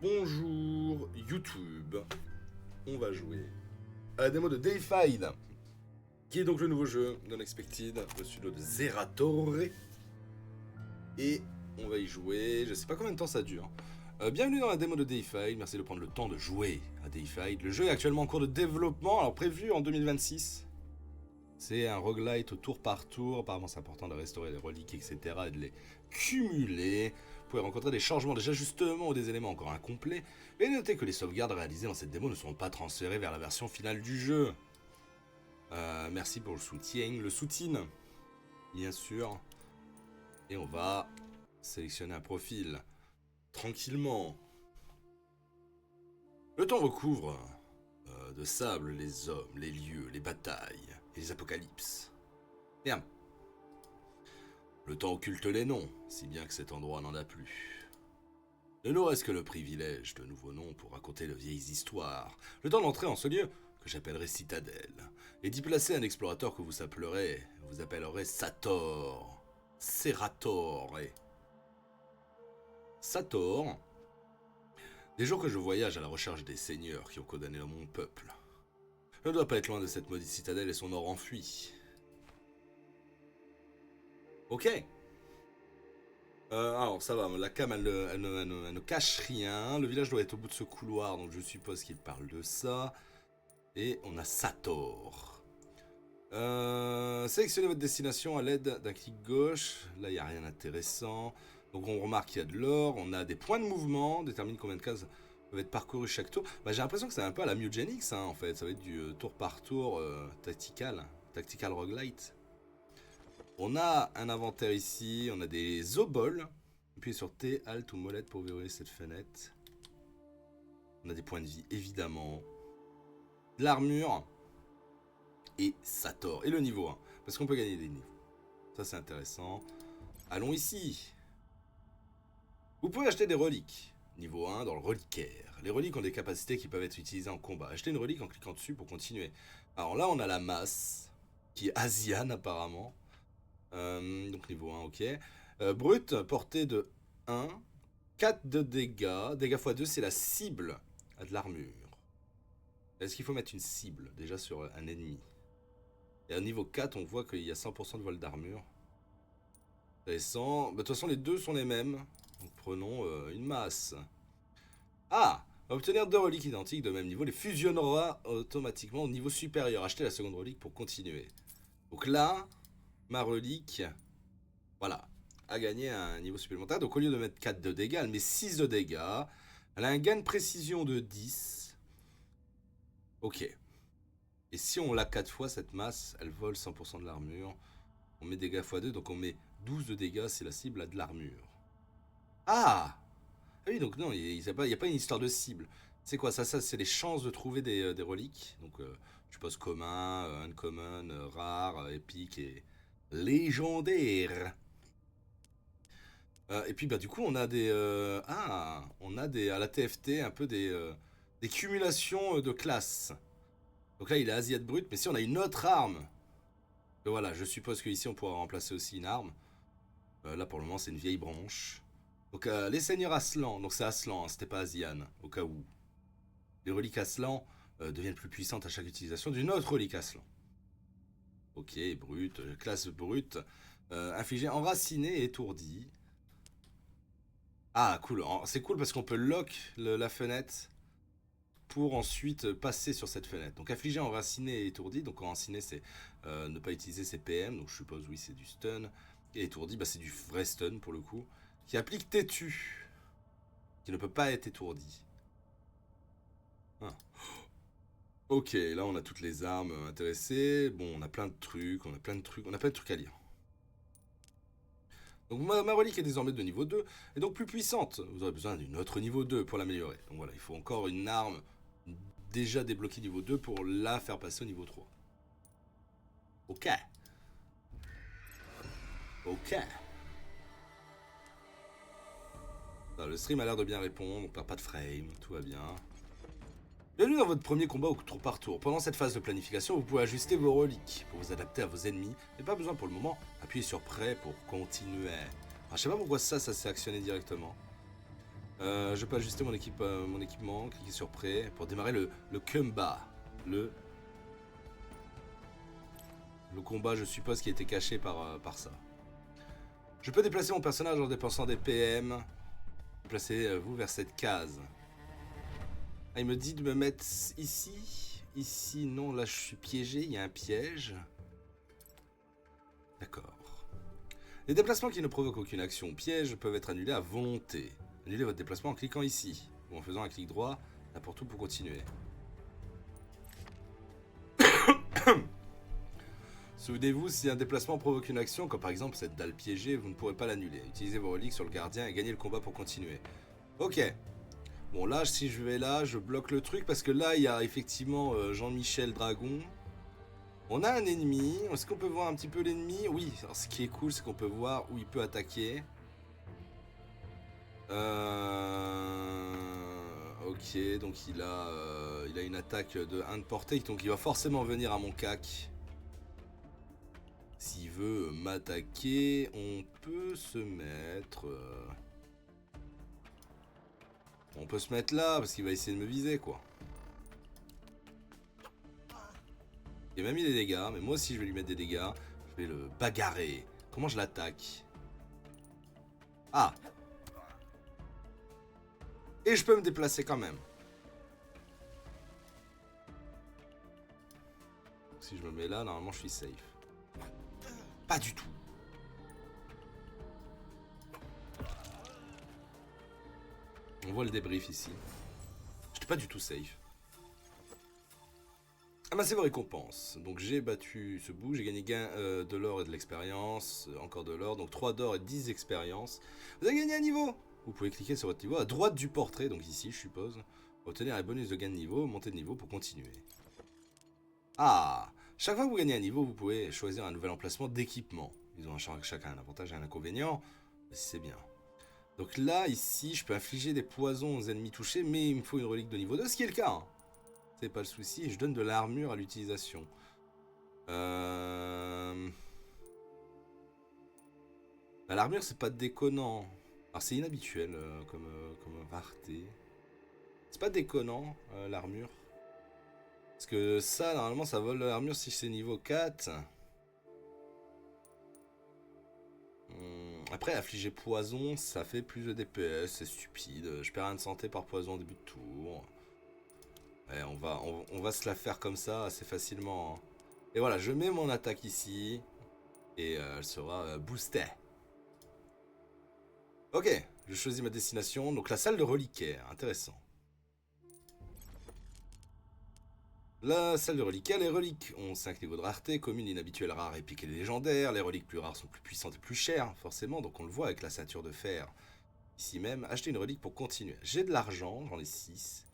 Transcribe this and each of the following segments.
Bonjour YouTube, on va jouer à la démo de Deified, qui est donc le nouveau jeu d'Unexpected, le studio de Zerator. Et on va y jouer, je sais pas combien de temps ça dure. Bienvenue dans la démo de Deified, merci de prendre le temps de jouer à Deified. Le jeu est actuellement en cours de développement, alors prévu en 2026. C'est un roguelite au tour par tour, apparemment c'est important de restaurer les reliques, etc. et de les cumuler. Vous pouvez rencontrer des changements, des ajustements ou des éléments encore incomplets, mais notez que les sauvegardes réalisées dans cette démo ne seront pas transférées vers la version finale du jeu. Merci pour le soutien, bien sûr. Et on va sélectionner un profil tranquillement. Le temps recouvre de sable les hommes, les lieux, les batailles et les apocalypses. Bien. Le temps occulte les noms, si bien que cet endroit n'en a plus. Ne nous reste que le privilège de nouveaux noms pour raconter de vieilles histoires. Le temps d'entrer en ce lieu, que j'appellerai Citadelle, et d'y placer un explorateur que vous appellerez Sator. Serator. Sator. Des jours que je voyage à la recherche des seigneurs qui ont condamné mon peuple. Je ne dois pas être loin de cette maudite citadelle et son or enfui. Ok. Alors ça va, la cam elle ne cache rien. Le village doit être au bout de ce couloir, donc je suppose qu'il parle de ça. Et on a Sator. Sélectionnez votre destination à l'aide d'un clic gauche. Là il n'y a rien d'intéressant. Donc on remarque qu'il y a de l'or, on a des points de mouvement, détermine combien de cases peuvent être parcourues chaque tour. Bah, j'ai l'impression que c'est un peu à la Mugenics hein, en fait, ça va être du tour par tour tactical roguelite. On a un inventaire ici, on a des oboles. Appuyez sur T, Alt ou molette pour verrouiller cette fenêtre. On a des points de vie évidemment. De l'armure. Et Sator. Et le niveau 1. Parce qu'on peut gagner des niveaux. Ça c'est intéressant. Allons ici. Vous pouvez acheter des reliques. Niveau 1 dans le reliquaire. Les reliques ont des capacités qui peuvent être utilisées en combat. Achetez une relique en cliquant dessus pour continuer. Alors là on a la masse. Qui est asiane apparemment. Donc niveau 1 ok. Brut, portée de 1. 4 de dégâts. Dégâts x2 c'est la cible à de l'armure. Est-ce qu'il faut mettre une cible déjà sur un ennemi? Et à niveau 4 on voit qu'il y a 100% de vol d'armure. Intéressant. Bah, de toute façon les deux sont les mêmes. Donc prenons une masse. Ah! Obtenir deux reliques identiques de même niveau les fusionnera automatiquement au niveau supérieur. Achetez la seconde relique pour continuer. Donc là, ma relique, voilà, a gagné un niveau supplémentaire. Donc au lieu de mettre 4 de dégâts, elle met 6 de dégâts. Elle a un gain de précision de 10. Ok. Et si on l'a 4 fois, cette masse, elle vole 100% de l'armure. On met dégâts x2, donc on met 12 de dégâts si la cible a de l'armure. Ah! Ah oui, donc non, il n'y a pas une histoire de cible. C'est quoi ça? Ça, c'est les chances de trouver des reliques. Donc, je suppose commun, uncommon, rare, épique et légendaire. Et puis, bah, du coup, on a des. On a des. À la TFT, un peu des cumulations de classes. Donc là, il est Asiat brut, mais si on a une autre arme. Et voilà, je suppose qu'ici, on pourra remplacer aussi une arme. Là, pour le moment, c'est une vieille branche. Donc les seigneurs Aslan, donc c'est Aslan, hein, c'était pas Asian, au cas où. Les reliques Aslan deviennent plus puissantes à chaque utilisation d'une autre relique Aslan. Ok, brute, classe brute. Infligé enraciné et étourdi. Ah, cool, c'est cool parce qu'on peut lock la fenêtre pour ensuite passer sur cette fenêtre. Donc affligé, enraciné et étourdi. Donc enraciné, c'est ne pas utiliser ses PM, donc je suppose oui c'est du stun. Et étourdi, bah, c'est du vrai stun pour le coup. Qui applique têtu. Qui ne peut pas être étourdi. Ah. Ok, là on a toutes les armes intéressées. Bon, on a plein de trucs, on a plein de trucs à lire. Donc ma relique est désormais de niveau 2, et donc plus puissante. Vous aurez besoin d'une autre niveau 2 pour l'améliorer. Donc voilà, il faut encore une arme déjà débloquée niveau 2 pour la faire passer au niveau 3. Ok. Ok. Alors, le stream a l'air de bien répondre, on perd pas de frame, tout va bien. Bienvenue dans votre premier combat au tour par tour. Pendant cette phase de planification, vous pouvez ajuster vos reliques pour vous adapter à vos ennemis, mais pas besoin pour le moment. Appuyez sur prêt pour continuer. Alors, je sais pas pourquoi ça s'est actionné directement. Je peux ajuster mon équipement, cliquer sur prêt pour démarrer le combat. Le combat, je suppose, qui a été caché par ça. Je peux déplacer mon personnage en dépensant des PM. Déplacez-vous vers cette case. Ah, il me dit de me mettre ici. Ici, non, là je suis piégé, il y a un piège. D'accord. Les déplacements qui ne provoquent aucune action ou piège peuvent être annulés à volonté. Annulez votre déplacement en cliquant ici, ou en faisant un clic droit, n'importe où pour continuer. Souvenez-vous, si un déplacement provoque une action, comme par exemple cette dalle piégée, vous ne pourrez pas l'annuler. Utilisez vos reliques sur le gardien et gagnez le combat pour continuer. Ok. Bon là, si je vais là, je bloque le truc, parce que là, il y a effectivement Jean-Michel Dragon. On a un ennemi. Est-ce qu'on peut voir un petit peu l'ennemi? Oui, alors ce qui est cool, c'est qu'on peut voir où il peut attaquer. Ok, donc il a une attaque de 1 de portée, donc il va forcément venir à mon cac. S'il veut m'attaquer, on peut se mettre... On peut se mettre là, parce qu'il va essayer de me viser, quoi. Il m'a mis des dégâts, mais moi aussi je vais lui mettre des dégâts. Je vais le bagarrer. Comment je l'attaque? Ah! Et je peux me déplacer quand même. Si je me mets là, normalement je suis safe. Pas du tout. On voit le débrief ici. J'étais pas du tout safe. Amassez vos récompenses. Donc j'ai battu ce bout, j'ai gagné de l'or et de l'expérience. Encore de l'or, donc 3 d'or et 10 d'expérience. Vous avez gagné un niveau. Vous pouvez cliquer sur votre niveau à droite du portrait, donc ici je suppose. Obtenir un bonus de gain de niveau, monter de niveau pour continuer. Ah! Chaque fois que vous gagnez un niveau, vous pouvez choisir un nouvel emplacement d'équipement. Ils ont chacun un avantage et un inconvénient, mais c'est bien. Donc là, ici, je peux infliger des poisons aux ennemis touchés, mais il me faut une relique de niveau 2, ce qui est le cas. Hein. C'est pas le souci, et je donne de l'armure à l'utilisation. Bah, l'armure, c'est pas déconnant. Alors c'est inhabituel comme rareté. C'est pas déconnant, l'armure. Parce que ça, normalement, ça vole l'armure si c'est niveau 4. Après, affliger poison, ça fait plus de DPS, c'est stupide. Je perds 1 de santé par poison au début de tour. Ouais, on va se la faire comme ça assez facilement. Hein. Et voilà, je mets mon attaque ici. Et elle sera boostée. Ok, je choisis ma destination. Donc la salle de reliquaire, intéressant. La salle de reliquaire, les reliques ont 5 niveaux de rareté, communes, inhabituelles, rares, épiques et légendaires. Les reliques plus rares sont plus puissantes et plus chères, forcément, donc on le voit avec la ceinture de fer. Ici même, acheter une relique pour continuer. J'ai de l'argent, j'en ai 6.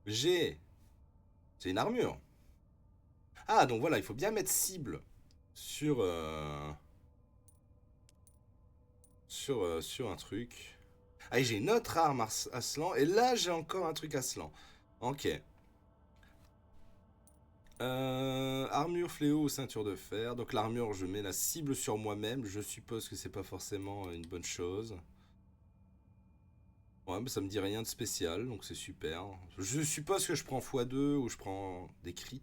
C'est une armure. Ah, donc voilà, il faut bien mettre cible sur... sur un truc. Ah, et j'ai une autre arme Aslan, et là j'ai encore un truc Aslan. Ok. Armure fléau ou ceinture de fer. Donc l'armure, je mets la cible sur moi-même. Je suppose que c'est pas forcément une bonne chose. Ouais, mais ça me dit rien de spécial, donc c'est super. Je suppose que je prends x2 ou je prends des crits.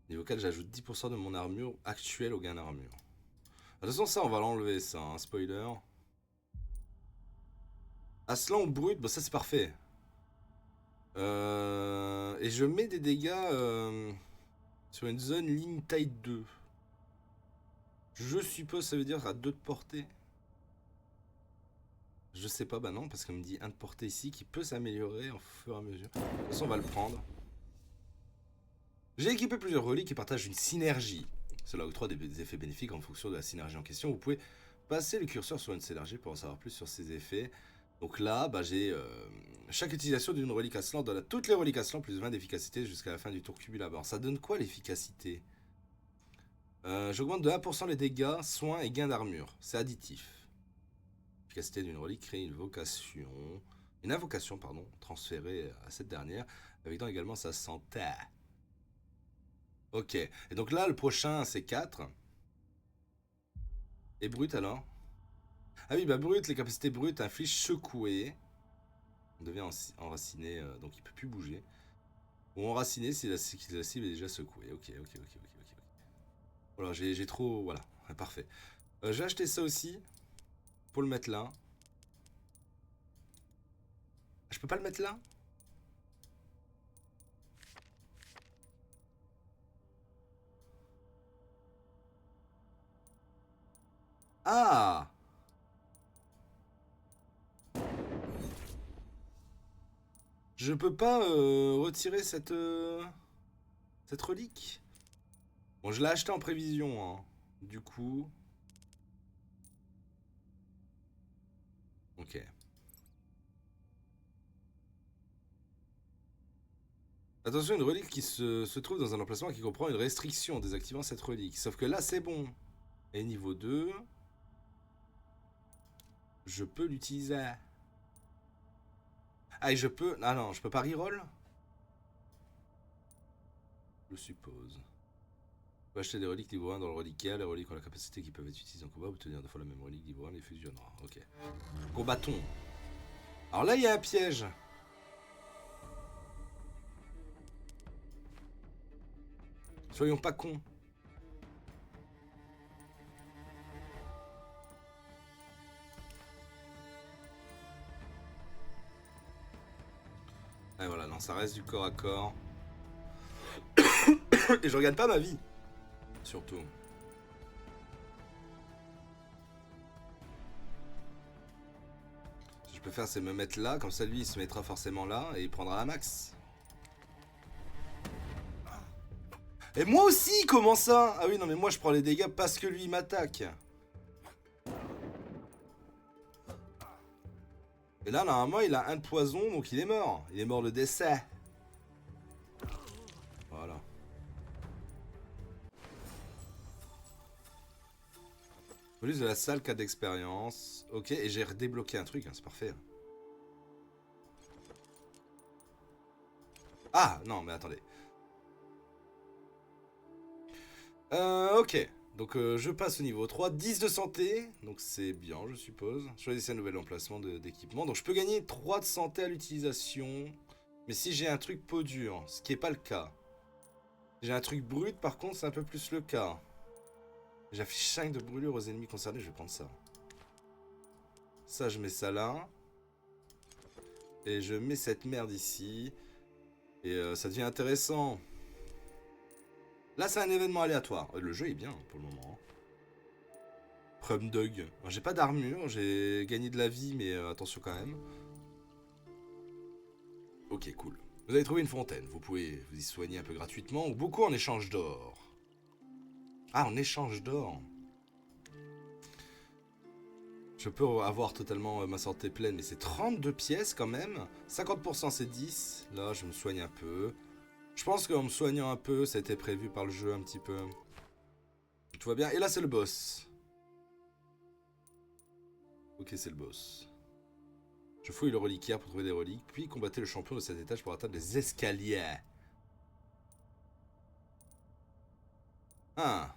Niveau 4, j'ajoute 10% de mon armure actuelle au gain d'armure. De toute façon, ça, on va l'enlever, ça, hein, spoiler. Aslan ou brut, bah ça c'est parfait. Et je mets des dégâts sur une zone ligne taille 2. Je suppose ça veut dire à 2 de portée. Je sais pas, bah non, parce qu'on me dit 1 de portée ici qui peut s'améliorer au fur et à mesure. De toute façon, on va le prendre. J'ai équipé plusieurs reliques qui partagent une synergie. Cela octroie des effets bénéfiques en fonction de la synergie en question. Vous pouvez passer le curseur sur une synergie pour en savoir plus sur ses effets. Donc là, bah, j'ai chaque utilisation d'une relique Aslan donne à toutes les reliques Aslan plus 20 d'efficacité jusqu'à la fin du tour cumulable. Alors ça donne quoi l'efficacité? J'augmente de 1% les dégâts, soins et gains d'armure. C'est additif. L'efficacité d'une relique crée une invocation, pardon, transférée à cette dernière, avec également sa santé. Ok, et donc là le prochain c'est 4. Et brut alors? Ah oui, bah brut, les capacités brutes infligent secouer. On devient enraciné, donc il peut plus bouger. Ou enraciné si la cible est déjà secouée. Ok, ok, ok, ok, ok. Voilà, j'ai trop... Voilà, parfait. J'ai acheté ça aussi, pour le mettre là. Je peux pas le mettre là? Ah! Je peux pas retirer cette relique. Bon, je l'ai acheté en prévision, hein. Du coup... Ok. Attention, une relique qui se trouve dans un emplacement qui comprend une restriction en désactivant cette relique. Sauf que là, c'est bon. Et niveau 2, je peux l'utiliser. Ah, et je peux... Ah non, je peux pas reroll? Je suppose. On peut acheter des reliques niveau 1 dans le reliquaire. Les reliques ont la capacité qui peuvent être utilisées en combat. Obtenir deux fois la même relique niveau 1 les fusionnera. Ok. Combattons. Alors là, il y a un piège. Soyons pas cons. Et voilà, non, ça reste du corps à corps. Et je regagne pas ma vie. Surtout. Ce que je peux faire, c'est me mettre là. Comme ça, lui, il se mettra forcément là. Et il prendra la max. Et moi aussi, comment ça? Ah oui, non, mais moi, je prends les dégâts parce que lui, il m'attaque. Et là, normalement, il a un de poison, donc il est mort. Il est mort de décès. Voilà. Police de la salle, 4 d'expérience. Ok, et j'ai redébloqué un truc, hein, c'est parfait. Ah, non, mais attendez. Ok. Donc je passe au niveau 3. 10 de santé. Donc c'est bien, je suppose. Choisissez un nouvel emplacement d'équipement. Donc je peux gagner 3 de santé à l'utilisation. Mais si j'ai un truc peau dure, ce qui n'est pas le cas. Si j'ai un truc brut, par contre, c'est un peu plus le cas. J'affiche 5 de brûlure aux ennemis concernés, je vais prendre ça. Ça, je mets ça là. Et je mets cette merde ici. Et ça devient intéressant. Là, c'est un événement aléatoire. Le jeu est bien pour le moment. Prumdug. J'ai pas d'armure, j'ai gagné de la vie, mais attention quand même. Ok, cool. Vous avez trouvé une fontaine. Vous pouvez vous y soigner un peu gratuitement ou beaucoup en échange d'or. Ah, en échange d'or. Je peux avoir totalement ma santé pleine, mais c'est 32 pièces quand même. 50% c'est 10. Là, je me soigne un peu. Je pense qu'en me soignant un peu, ça a été prévu par le jeu un petit peu. Tout va bien. Et là, c'est le boss. Ok, c'est le boss. Je fouille le reliquaire pour trouver des reliques, puis combattez le champion de cet étage pour atteindre les escaliers. Ah.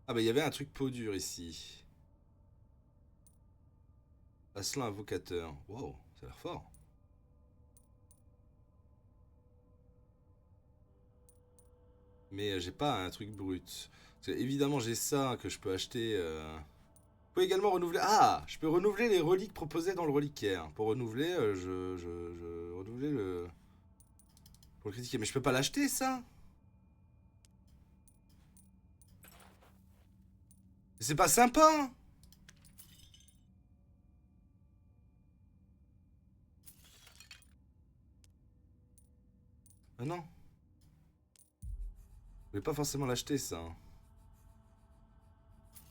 Ah bah il y avait un truc peau dur ici. Aslan invocateur. Wow, ça a l'air fort. Mais j'ai pas un truc brut. Parce que, évidemment j'ai ça que je peux acheter. Je peux également renouveler... Ah, je peux renouveler les reliques proposées dans le reliquaire. Pour renouveler, je renouveler le... Pour le critiquer. Mais je peux pas l'acheter ça. C'est pas sympa hein. Ah non. Je vais pas forcément l'acheter ça.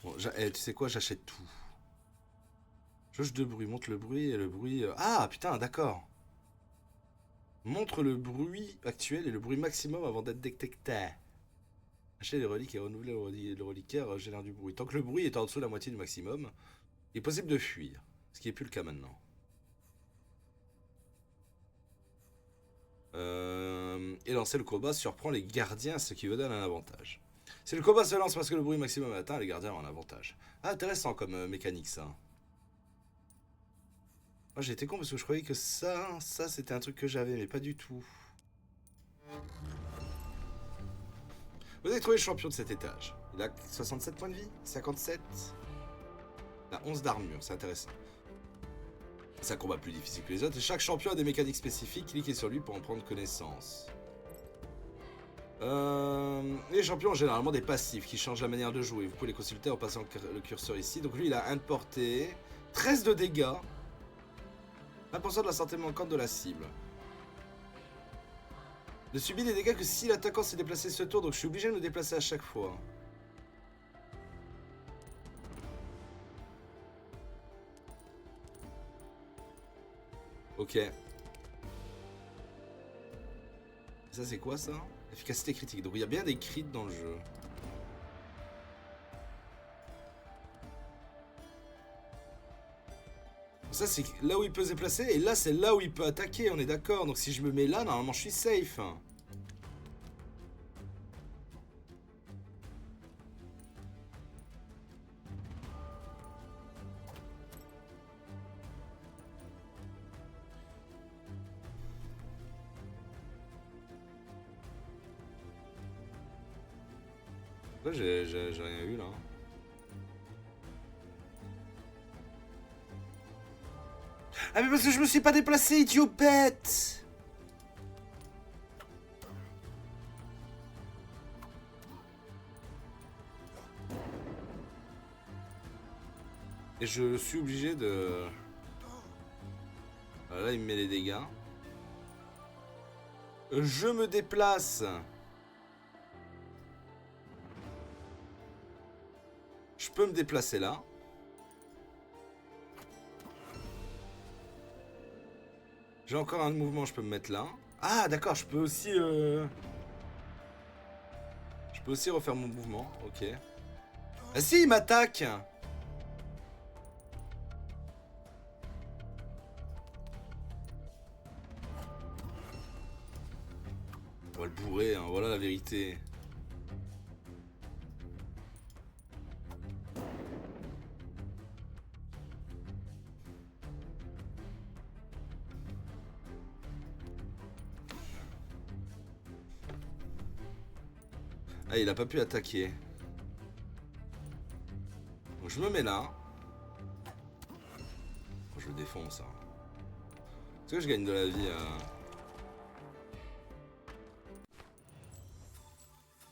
Bon, tu sais quoi, j'achète tout. Jauge de bruit, montre le bruit et le bruit... Ah putain, d'accord. Montre le bruit actuel et le bruit maximum avant d'être détecté. Acheter les reliques et renouveler le reliquaire génère du bruit. Tant que le bruit est en dessous de la moitié du maximum, il est possible de fuir. Ce qui n'est plus le cas maintenant. Et lancer le combat surprend les gardiens, ce qui vous donne un avantage. Si le combat se lance parce que le bruit maximum est atteint, les gardiens ont un avantage. Ah, intéressant comme mécanique ça. Moi j'ai été con parce que je croyais que ça c'était un truc que j'avais, mais pas du tout. Vous avez trouvé le champion de cet étage. Il a 67 points de vie, 57. Il a 11 d'armure, c'est intéressant. C'est un combat plus difficile que les autres, et chaque champion a des mécaniques spécifiques, cliquez sur lui pour en prendre connaissance. Les champions ont généralement des passifs qui changent la manière de jouer. Vous pouvez les consulter en passant le curseur ici. Donc lui il a 1 de portée, 13 de dégâts, 1% de la santé manquante de la cible. Ne subit des dégâts que si l'attaquant s'est déplacé ce tour, donc je suis obligé de me déplacer à chaque fois. Ok. Ça c'est quoi ça? Efficacité critique. Donc il y a bien des crits dans le jeu. Ça c'est là où il peut se déplacer et là c'est là où il peut attaquer, on est d'accord. Donc si je me mets là, normalement je suis safe. Là j'ai rien eu là. Ah mais parce que je me suis pas déplacé, idiot bête! Et je suis obligé de... Voilà, là il me met les dégâts. Je me déplace. Je peux me déplacer là. J'ai encore un mouvement, je peux me mettre là. Ah d'accord, je peux aussi... Je peux aussi refaire mon mouvement, ok. Ah si, il m'attaque! On va le bourrer, hein, voilà la vérité. Ah, il a pas pu attaquer. Donc je me mets là. Je le défonce. Hein. Est-ce que je gagne de la vie à...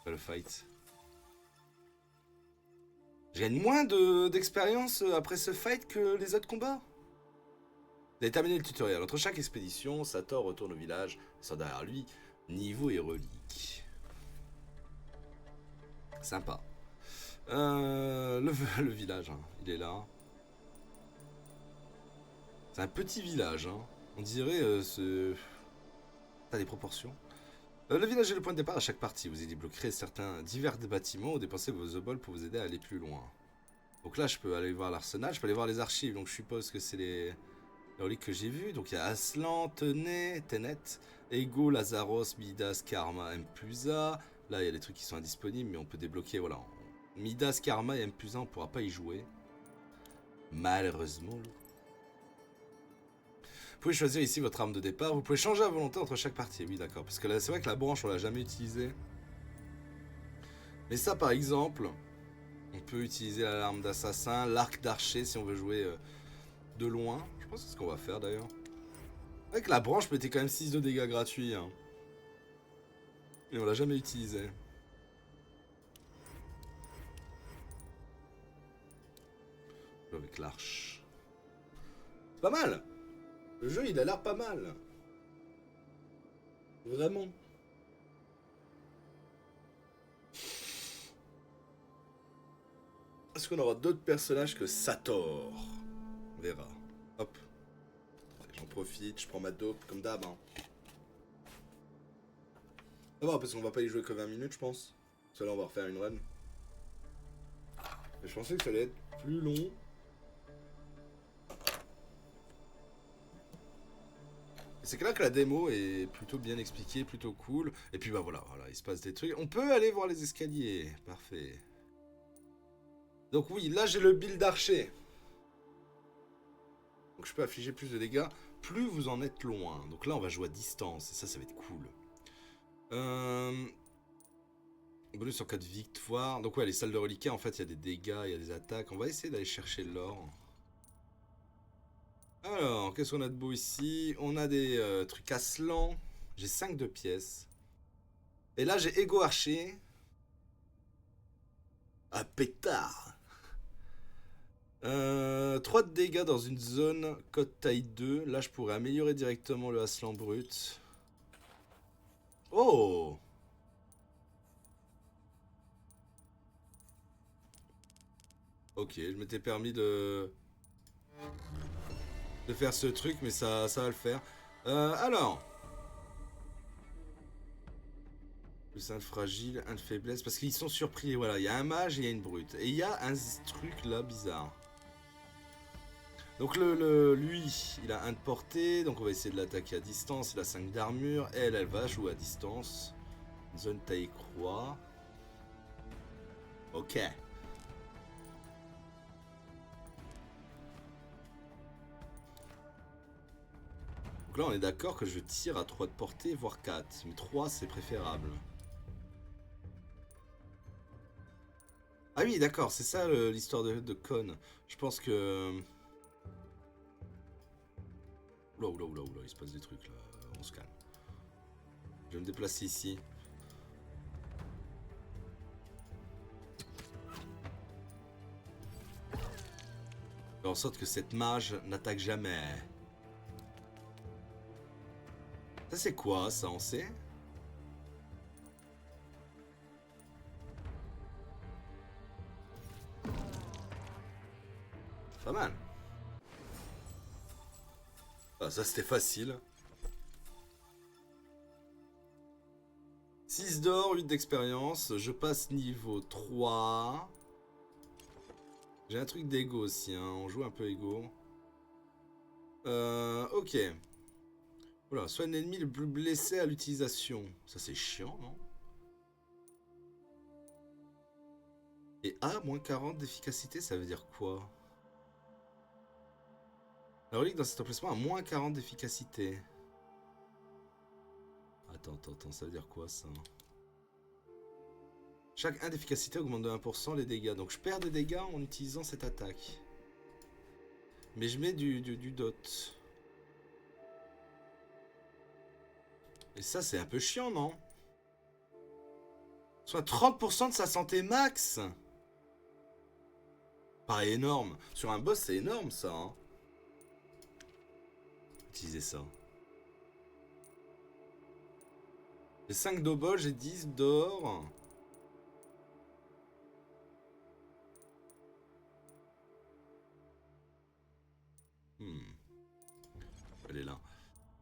le fight. Je gagne moins d'expérience après ce fight que les autres combats. Vous avez terminé le tutoriel. Entre chaque expédition, Sator retourne au village, sans derrière lui, niveau et reliques. Sympa. Le village, hein, il est là. C'est un petit village, hein. On dirait T'as des proportions. Le village est le point de départ à chaque partie. Vous y débloquerez divers bâtiments ou dépensez vos oboles pour vous aider à aller plus loin. Donc là, je peux aller voir l'arsenal, je peux aller voir les archives. Donc je suppose que c'est les reliques que j'ai vues. Donc il y a Aslan, Tenet, Ego, Lazaros, Midas, Karma, Mpusa. Là, il y a des trucs qui sont indisponibles, mais on peut débloquer, voilà. Midas, Karma et Mpusa, on ne pourra pas y jouer. Malheureusement. Vous pouvez choisir ici votre arme de départ. Vous pouvez changer à volonté entre chaque partie. Oui, d'accord. Parce que là, c'est vrai que la branche, on l'a jamais utilisée. Mais ça, par exemple, on peut utiliser l'arme d'assassin, l'arc d'archer si on veut jouer de loin. Je pense que c'est ce qu'on va faire d'ailleurs. Avec la branche, mettait quand même 6 de dégâts gratuits. Hein. Et on l'a jamais utilisé. Avec l'arche. C'est pas mal. Le jeu, il a l'air pas mal. Vraiment. Est-ce qu'on aura d'autres personnages que Sator? On verra. Hop. J'en profite, je prends ma dope comme d'hab. Hein. Ça va, parce qu'on va pas y jouer que 20 minutes, je pense. Parce que là, on va refaire une run. Mais je pensais que ça allait être plus long. C'est là que la démo est plutôt bien expliquée, plutôt cool. Et puis bah voilà, il se passe des trucs. On peut aller voir les escaliers. Parfait. Donc oui, là j'ai le build archer. Donc je peux afficher plus de dégâts plus vous en êtes loin. Donc là, on va jouer à distance, et ça va être cool. Bonus en cas de victoire. Donc ouais, les salles de reliquats, en fait, il y a des dégâts, il y a des attaques. On va essayer d'aller chercher l'or. Alors, qu'est-ce qu'on a de beau ici? On a des trucs asselants. J'ai 5 de pièces. Et là, j'ai Ego Archer. Ah, pétard! 3 de dégâts dans une zone code taille 2. Là, je pourrais améliorer directement le aslan brut. Oh! Ok, je m'étais permis de faire ce truc, mais ça va le faire. Alors... Plus un de fragile, un de faiblesse, parce qu'ils sont surpris, voilà, il y a un mage et il y a une brute. Et il y a un truc là bizarre. Donc lui, il a un de portée, donc on va essayer de l'attaquer à distance, il a 5 d'armure, elle va jouer à distance. Zone taille croix. Ok. Donc là on est d'accord que je tire à 3 de portée, voire 4, mais 3 c'est préférable. Ah oui d'accord, c'est ça l'histoire de Con. Je pense que... Oula, il se passe des trucs là, on se calme. Je vais me déplacer ici. Faire en sorte que cette mage n'attaque jamais. Ça c'est quoi ça, on sait? Pas mal. Ah, ça c'était facile. 6 d'or, 8 d'expérience. Je passe niveau 3. J'ai un truc d'ego aussi, hein. On joue un peu ego. Ok. Voilà, soit un ennemi le plus blessé à l'utilisation. Ça c'est chiant, non? Et A, moins 40 d'efficacité, ça veut dire quoi? La relique dans cet emplacement a moins 40 d'efficacité. Attends, ça veut dire quoi ça? Chaque 1 d'efficacité augmente de 1% les dégâts. Donc je perds des dégâts en utilisant cette attaque. Mais je mets du dot. Et ça c'est un peu chiant, non? Soit 30% de sa santé max. Pas énorme. Sur un boss c'est énorme ça, hein. Utiliser ça. J'ai 5 d'obol, j'ai 10 d'or. Elle est là.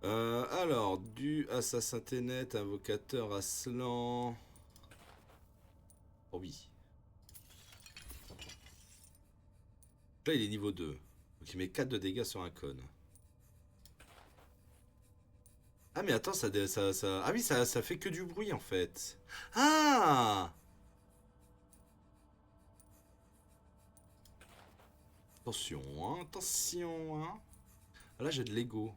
Alors, du assassin ténet, invocateur aslan. Oh oui. Là, il est niveau 2. Donc il met 4 de dégâts sur un con. Ah mais attends, Ah oui, ça fait que du bruit en fait. Ah! Attention, hein, attention, hein. Ah, là, j'ai de l'ego.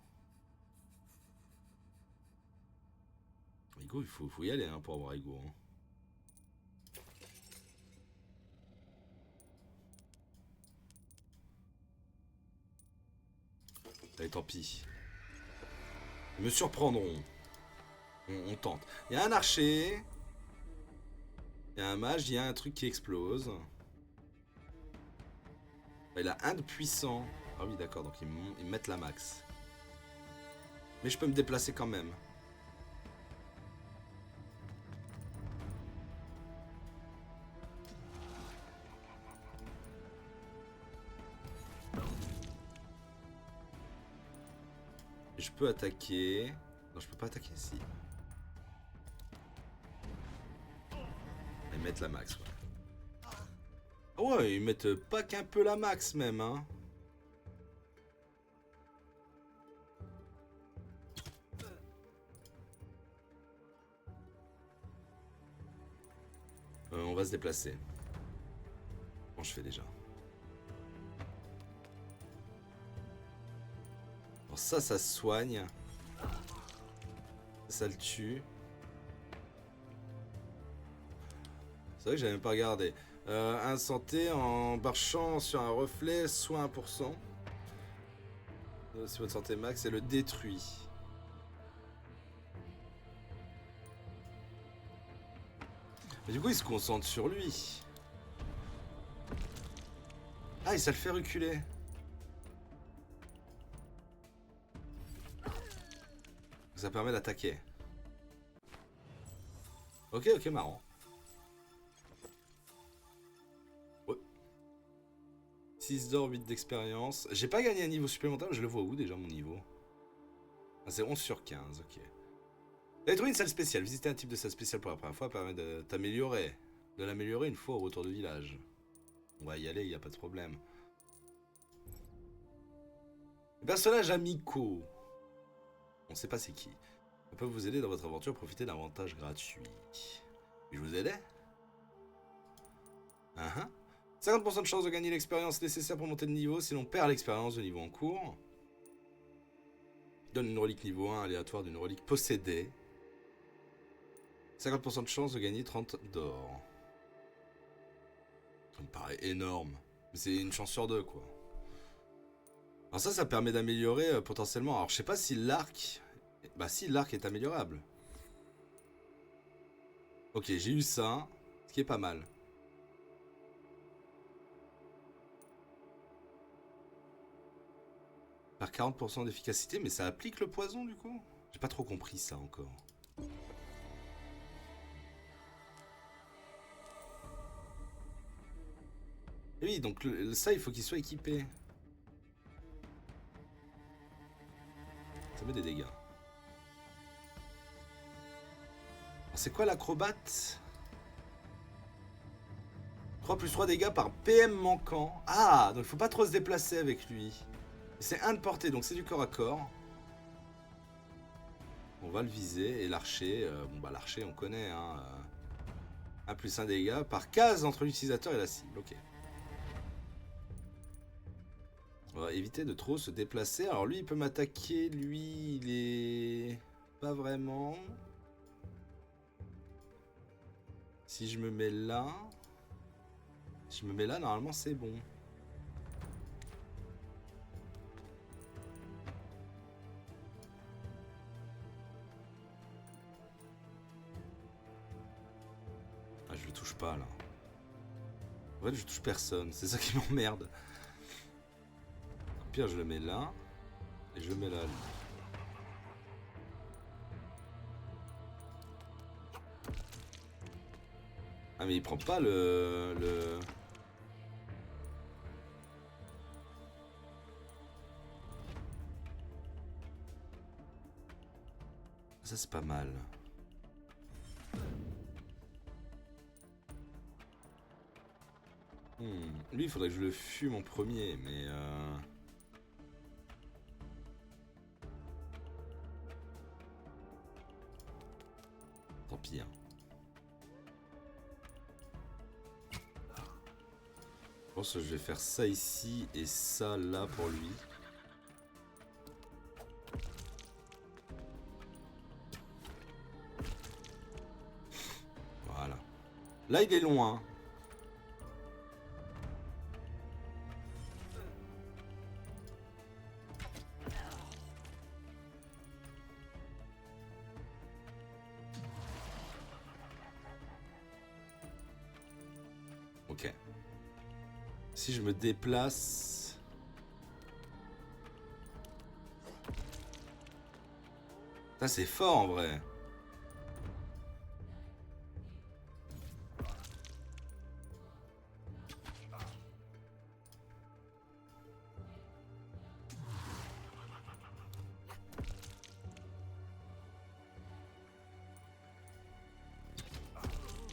Ego, il faut y aller hein, pour avoir ego. Hein. Allez, tant pis. Ils me surprendront. On tente. Il y a un archer. Il y a un mage, il y a un truc qui explose. Il a un de puissant. Ah oui, d'accord, donc ils mettent la max. Mais je peux me déplacer quand même. Et je peux attaquer. Non, je peux pas attaquer ici. Ils mettent la max, ouais. Ah ouais, ils mettent pas qu'un peu la max même, hein. On va se déplacer. Comment je fais déjà? Ça se soigne. Ça le tue. C'est vrai que j'avais même pas regardé. Un santé en marchant sur un reflet, soit 1%. Si votre santé max, et le détruit. Mais du coup, il se concentre sur lui. Ah, et ça le fait reculer. Ça permet d'attaquer. Ok, ok, marrant. Ouais. 6 d'or, 8 d'expérience. J'ai pas gagné un niveau supplémentaire, mais je le vois où déjà mon niveau? Ah, c'est 11 sur 15, ok. T'as trouvé une salle spéciale. Visiter un type de salle spéciale pour la première fois permet de t'améliorer. De l'améliorer une fois au retour du village. On va y aller, y a pas de problème. Personnages amicaux. On sait pas c'est qui. Ils peuvent vous aider dans votre aventure, profiter d'avantages gratuits. Je vous aidais 50% de chance de gagner l'expérience nécessaire pour monter de niveau si l'on perd l'expérience de niveau en cours. Donne une relique niveau 1 aléatoire d'une relique possédée. 50% de chance de gagner 30 d'or. Ça me paraît énorme. Mais c'est une chance sur deux, quoi. Alors ça permet d'améliorer potentiellement. Alors je sais pas si l'arc... Bah si, l'arc est améliorable. Ok, j'ai eu ça. Ce qui est pas mal. Par 40% d'efficacité, mais ça applique le poison du coup? J'ai pas trop compris ça encore. Et oui, donc ça, il faut qu'il soit équipé. Ça met des dégâts. C'est quoi l'acrobate? 3 plus 3 dégâts par PM manquant. Ah, donc il faut pas trop se déplacer avec lui. C'est 1 de portée, donc c'est du corps à corps. On va le viser. Et l'archer, bon bah l'archer on connaît. Hein, 1 plus 1 dégâts par case entre l'utilisateur et la cible. Ok. On va éviter de trop se déplacer. Alors lui il peut m'attaquer. Lui il est... Pas vraiment. Si je me mets là... Si je me mets là, normalement c'est bon. Ah, je le touche pas là. En fait, je touche personne. C'est ça qui m'emmerde. Au pire, je le mets là. Et je le mets là. Lui. Ah, mais il prend pas le... Ça, c'est pas mal. Lui, il faudrait que je le fume en premier, mais... Tant pis, hein. Je pense que je vais faire ça ici et ça là pour lui. Voilà. Là, il est loin. Ok. Si je me déplace... Ça, c'est fort en vrai.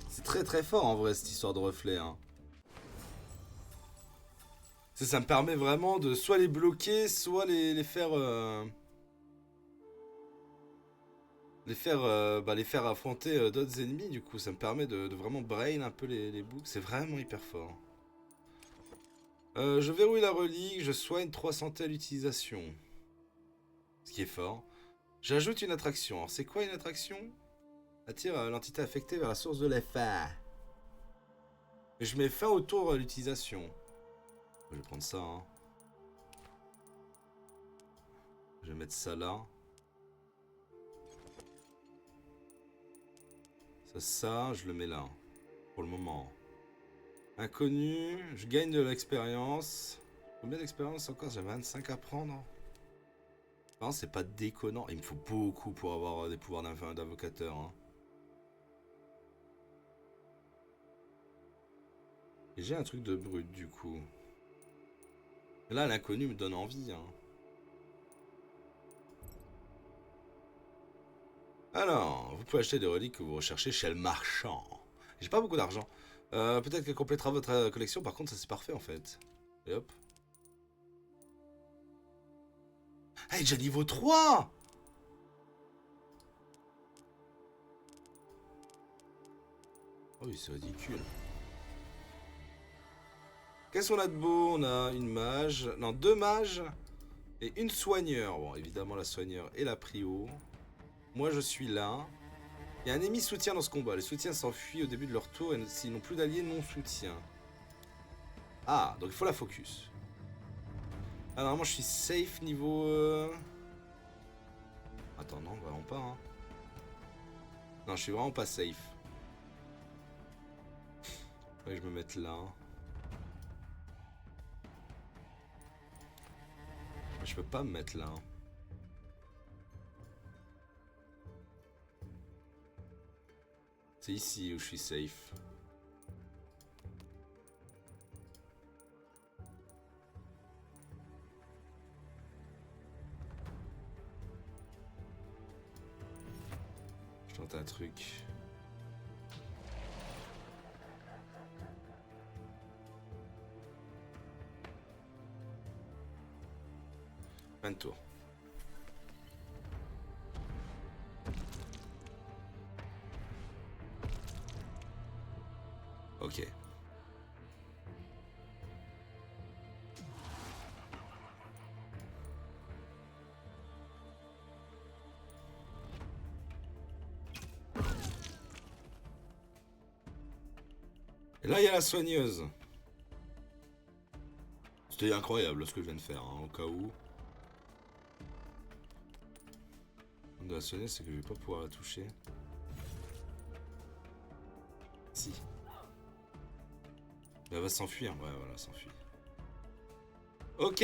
C'est très très fort en vrai cette histoire de reflet. Hein. Ça me permet vraiment de soit les bloquer, soit les faire... les faire affronter d'autres ennemis du coup. Ça me permet de vraiment brain un peu les boucles. C'est vraiment hyper fort. Je verrouille la relique, je soigne 3 santé à l'utilisation. qui est fort. J'ajoute une attraction. Alors c'est quoi une attraction? Attire l'entité affectée vers la source de l'effet. Et je mets fin au tour à l'utilisation. Je vais prendre ça. Hein. Je vais mettre ça là. Ça, je le mets là. Pour le moment. Inconnu, je gagne de l'expérience. Combien d'expérience encore? J'ai 25 à prendre. Non, c'est pas déconnant. Il me faut beaucoup pour avoir des pouvoirs d'invocateur. Hein. Et j'ai un truc de brut du coup. Là, l'inconnu me donne envie. Hein. Alors, vous pouvez acheter des reliques que vous recherchez chez le marchand. J'ai pas beaucoup d'argent. Peut-être qu'elle complétera votre collection. Par contre, ça c'est parfait en fait. Et hop. Ah, il est déjà niveau 3. Oh oui, c'est ridicule. Qu'est-ce qu'on a de beau? On a une mage. Non, 2 mages. Et une soigneur. Bon, évidemment, la soigneur et la prio. Moi, je suis là. Il y a un ennemi soutien dans ce combat. Les soutiens s'enfuient au début de leur tour et s'ils n'ont plus d'alliés non soutien. Ah, donc il faut la focus. Ah, normalement, je suis safe niveau... Attends, non, vraiment pas. Hein. Non, je suis vraiment pas safe. Ouais, je me mette là. Je peux pas me mettre là. C'est ici où je suis safe. Je tente un truc. Fin de tour. Ok. Et là, il y a la soigneuse. C'était incroyable ce que je viens de faire, hein, au cas où. De la soigneuse, c'est que je vais pas pouvoir la toucher. Si. Elle va s'enfuir. Ouais, voilà, s'enfuir. Ok.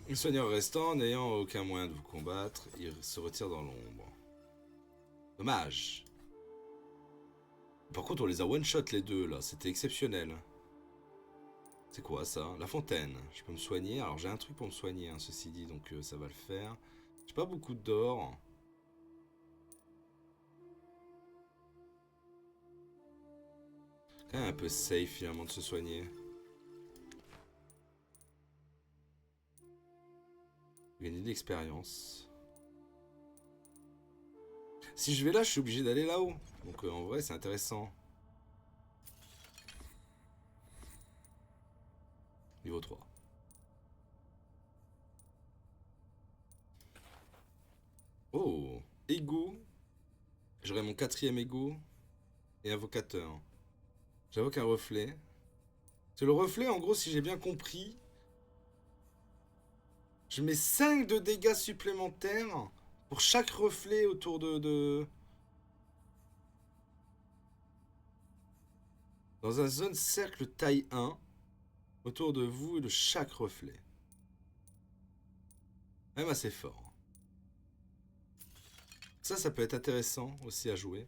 Le soigneur restant, n'ayant aucun moyen de vous combattre, il se retire dans l'ombre. Dommage. Par contre, on les a one-shot les deux, là. C'était exceptionnel. C'est quoi, ça? La fontaine. Je peux me soigner. Alors, j'ai un truc pour me soigner, hein, ceci dit, donc ça va le faire. J'ai pas beaucoup d'or. Quand même un peu safe, finalement, de se soigner. Gagner de l'expérience. Si je vais là, je suis obligé d'aller là-haut. Donc, en vrai, c'est intéressant. Niveau 3. Oh, égout. J'aurai mon 4e égout. Et invocateur. J'invoque un reflet. C'est le reflet, en gros, si j'ai bien compris. Je mets 5 de dégâts supplémentaires pour chaque reflet autour de... Dans un zone cercle taille 1. Autour de vous et de chaque reflet. Même assez fort. Ça peut être intéressant aussi à jouer.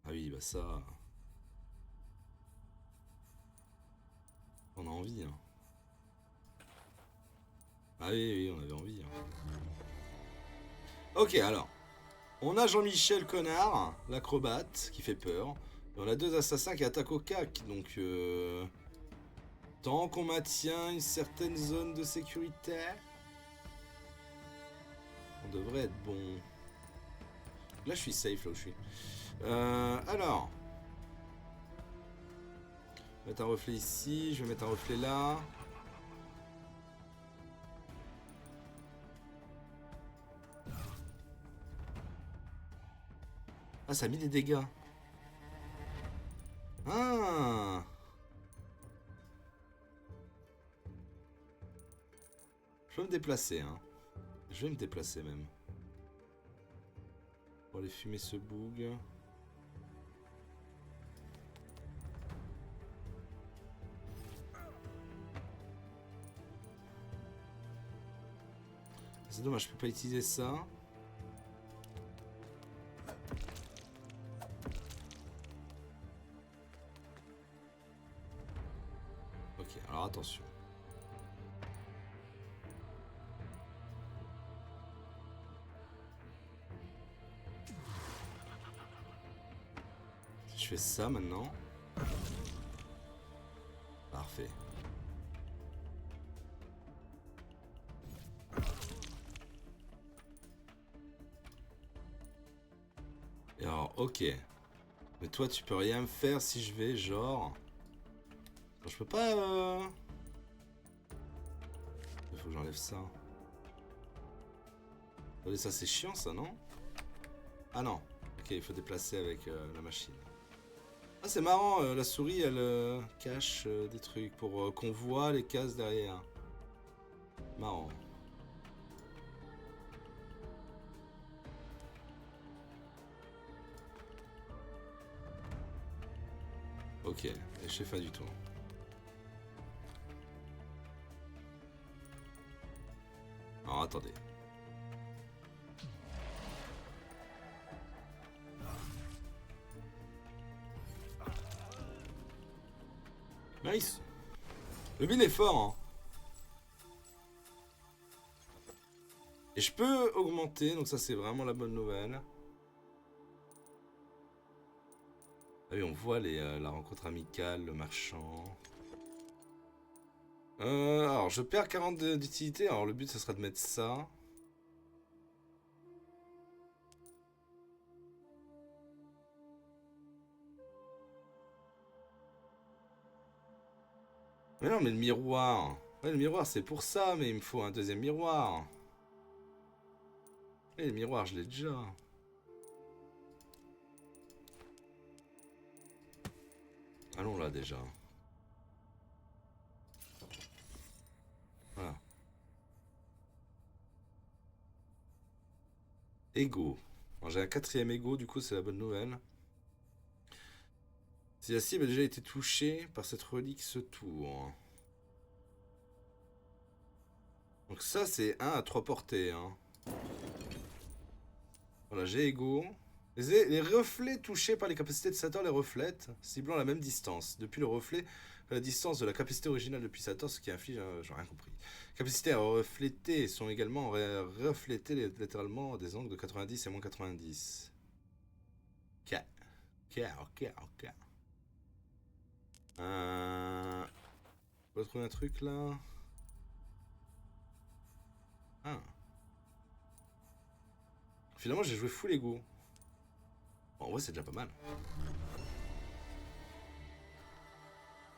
Ah oui, bah ça... On a envie, hein. Ah oui, on avait envie. Hein. Ok, alors. On a Jean-Michel Connard, l'acrobate, qui fait peur. Et on a 2 assassins qui attaquent au cac. Donc, tant qu'on maintient une certaine zone de sécurité, on devrait être bon. Là, je suis safe, là où je suis. Alors. Je vais mettre un reflet ici, je vais mettre un reflet là. Ah, ça a mis des dégâts. Ah. Je peux me déplacer, hein. Je vais me déplacer même. Pour aller fumer ce boug. C'est dommage, je peux pas utiliser ça. Ok, alors attention. Si je fais ça maintenant. Parfait. Et alors, ok. Mais toi, tu peux rien me faire si je vais, genre... Je peux pas... Il faut que j'enlève ça. Attendez, ça c'est chiant, ça, non? Ah non. Ok, il faut déplacer avec la machine. Ah, c'est marrant, la souris, elle cache des trucs pour qu'on voit les cases derrière. Marrant. Ok, et je fais pas du tout. Alors attendez. Nice. Le bin est fort, hein. Et je peux augmenter, donc ça c'est vraiment la bonne nouvelle. Ah oui, on voit la rencontre amicale, le marchand. Alors, je perds 40 d'utilité. Alors, le but, ce sera de mettre ça. Mais non, mais le miroir. Ouais, le miroir, c'est pour ça, mais il me faut un deuxième miroir. Et le miroir, je l'ai déjà. Allons là, déjà. Voilà. Ego. J'ai un quatrième ego, du coup, c'est la bonne nouvelle. Si la cible a déjà été touchée par cette relique ce tour. Donc ça, c'est 1 à 3 portées. Hein. Voilà, j'ai ego. Les reflets touchés par les capacités de Sator les reflètent, ciblant la même distance. Depuis le reflet, la distance de la capacité originale depuis Sator, ce qui inflige... j'ai rien compris. Capacités à refléter sont également reflétées littéralement des angles de 90 et moins 90. Ok. Ok. On va trouver un truc là. Ah. Finalement, j'ai joué full ego. Bon, en vrai, c'est déjà pas mal.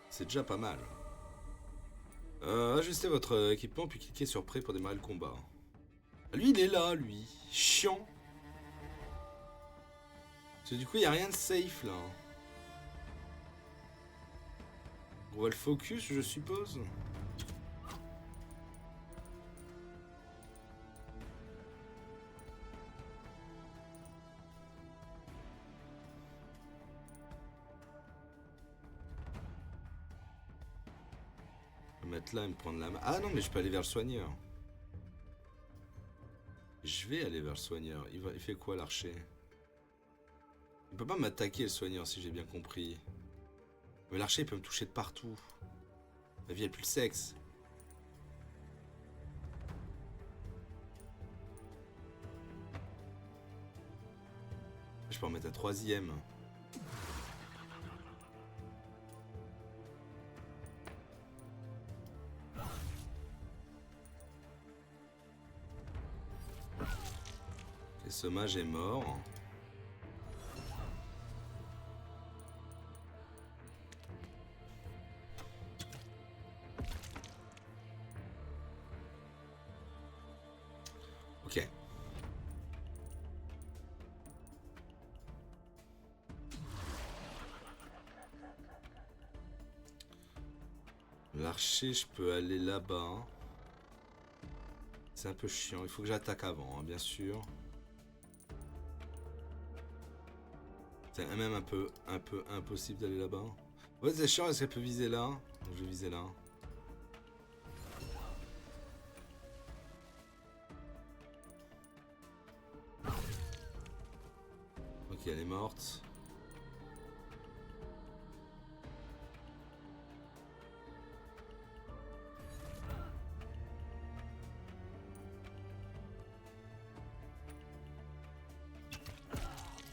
C'est déjà pas mal. Ajustez votre équipement puis cliquez sur prêt pour démarrer le combat. Lui, il est là, lui. Chiant. Parce que du coup, il n'y a rien de safe là. On va le focus, je suppose. Je vais mettre là et me prendre la main. Ah non, mais je peux aller vers le soigneur. Je vais aller vers le soigneur. Il fait quoi l'archer? Il peut pas m'attaquer le soigneur si j'ai bien compris. Mais l'archer il peut me toucher de partout. La vie elle pue le sexe. Je peux en mettre un troisième. Et ce mage est mort. Ok. L'archer, je peux aller là-bas. C'est un peu chiant. Il faut que j'attaque avant, hein, bien sûr. C'est même un peu impossible d'aller là-bas. Ouais, c'est chiant. Est-ce qu'elle peut viser là? Donc je vais viser là. Ok, elle est morte.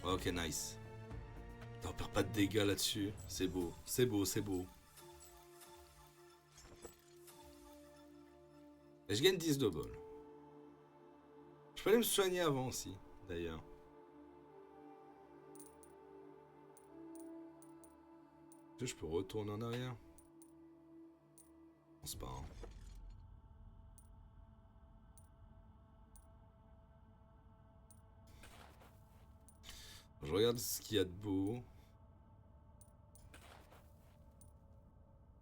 Ok, nice. On perd pas de dégâts là-dessus. C'est beau, c'est beau, c'est beau. Et je gagne 10 double. Je peux aller me soigner avant aussi, d'ailleurs. Je peux retourner en arrière. Je pense pas. Hein. Je regarde ce qu'il y a de beau.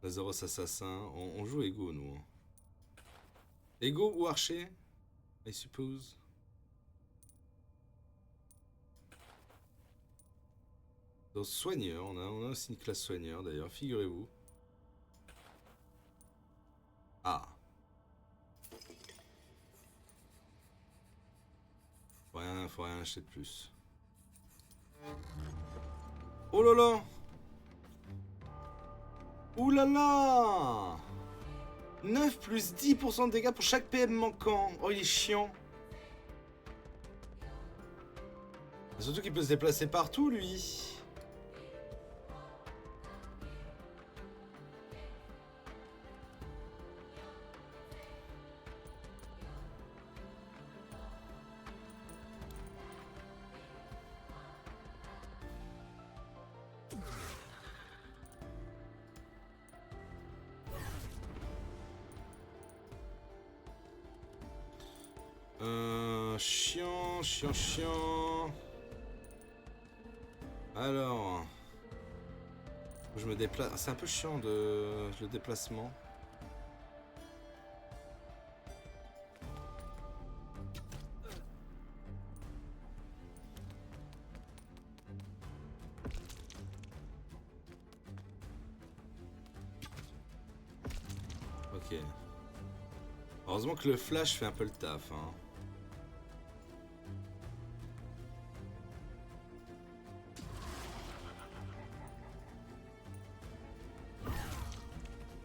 Lazarus assassin. On joue Ego, nous. Ego ou archer, I suppose. Donc soigneur, on a aussi une classe soigneur d'ailleurs, figurez-vous. Ah. Faut rien acheter de plus. Oh là là. Ouh là là. 9 plus 10% de dégâts pour chaque PM manquant. Oh, il est chiant. Surtout qu'il peut se déplacer partout, lui. Chiant. Alors, je me déplace. C'est un peu chiant le déplacement. Ok. Heureusement que le flash fait un peu le taf. Hein.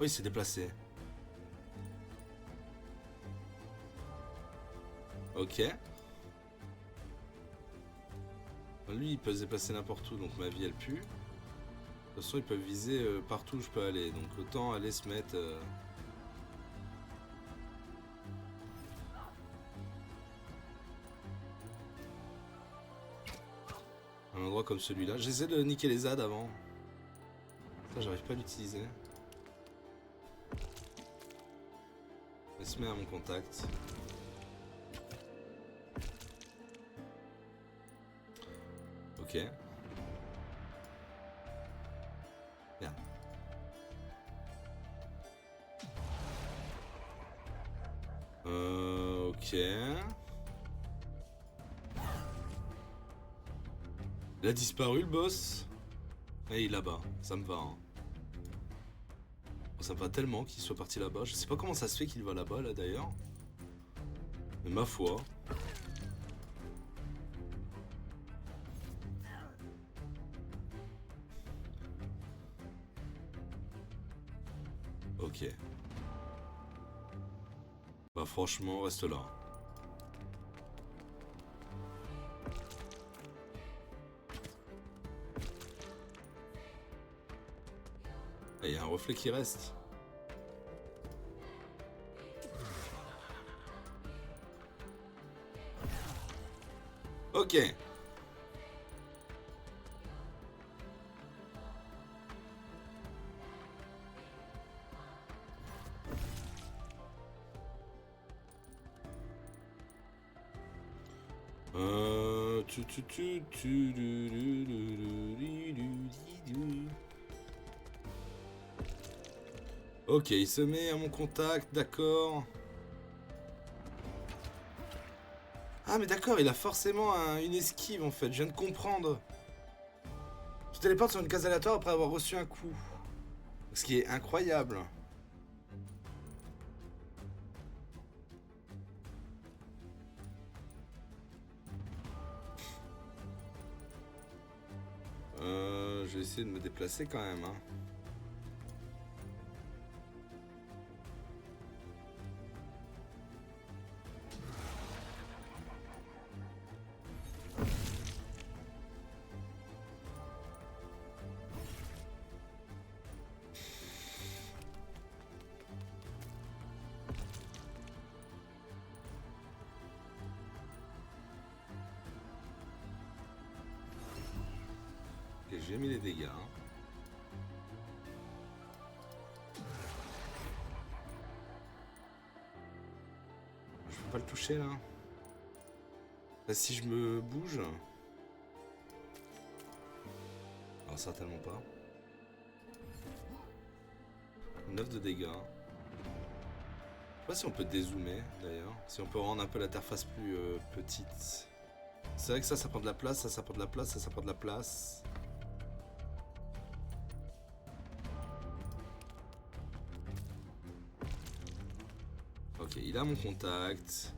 Oui, il s'est déplacé. Ok. Lui, il peut se déplacer n'importe où, donc ma vie, elle pue. De toute façon, ils peuvent viser partout où je peux aller. Donc autant aller se mettre... un endroit comme celui-là. J'essaie de niquer les ZAD avant. Ça, j'arrive pas à l'utiliser. Il se met à mon contact. Ok. Merde. Ok. Il a disparu le boss. Et il est là-bas. Ça me va. Hein. Ça me va tellement qu'il soit parti là-bas. Je sais pas comment ça se fait qu'il va là-bas, là, d'ailleurs. Mais ma foi. Ok. Bah franchement, reste là. Il y a un reflet qui reste. Ok. Ok, il se met à mon contact, d'accord. Ah mais d'accord, il a forcément une esquive en fait, je viens de comprendre. Je téléporte sur une case aléatoire après avoir reçu un coup. Ce qui est incroyable. Je vais essayer de me déplacer quand même. Hein. Ok, j'ai mis les dégâts. Hein. Je peux pas le toucher là. Là, si je me bouge. Alors certainement pas. 9 de dégâts. Je sais pas si on peut dézoomer d'ailleurs. Si on peut rendre un peu l'interface plus petite. C'est vrai que ça prend de la place, ça prend de la place, ça prend de la place. Ok, il a mon contact.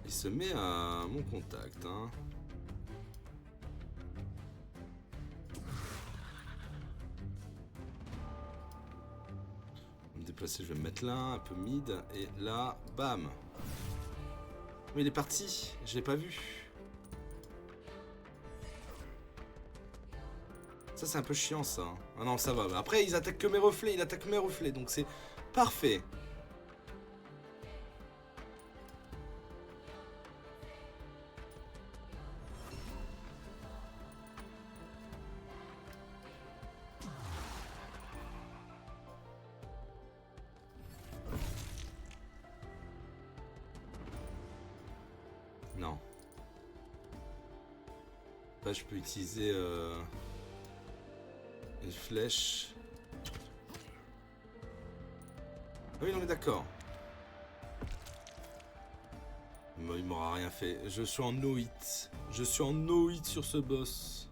Il se met à mon contact. Hein. Je vais me déplacer, je vais me mettre là, un peu mid. Et là, bam. Mais il est parti, je l'ai pas vu. Ça c'est un peu chiant ça. Ah non ça va. Après ils attaquent que mes reflets, il attaque mes reflets. Donc c'est parfait. Non. Là je peux utiliser une flèche. Ah oui non mais d'accord. Il m'aura rien fait. Je suis en no hit. Je suis en no hit sur ce boss.